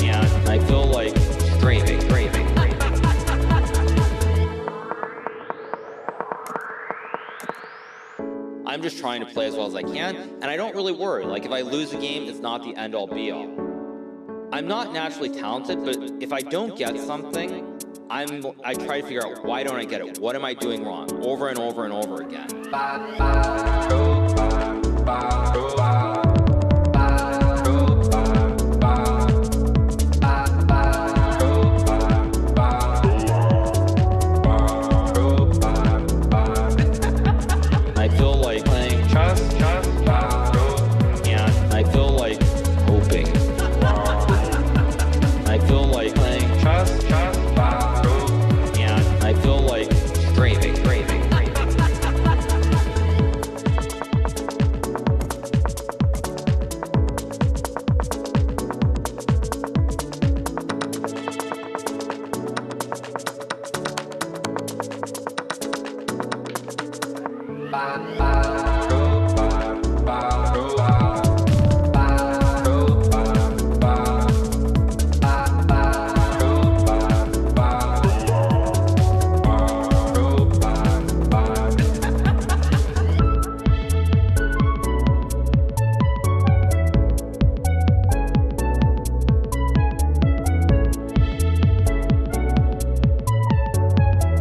Speaker 2: and I feel like streaming. I'm just trying to play as well as I can, and I don't really worry. Like, if I lose a game, it's not the end-all be-all. I'm not naturally talented, but if I don't get something, I try to figure out, why don't I get it? What am I doing wrong? Over and over and over again.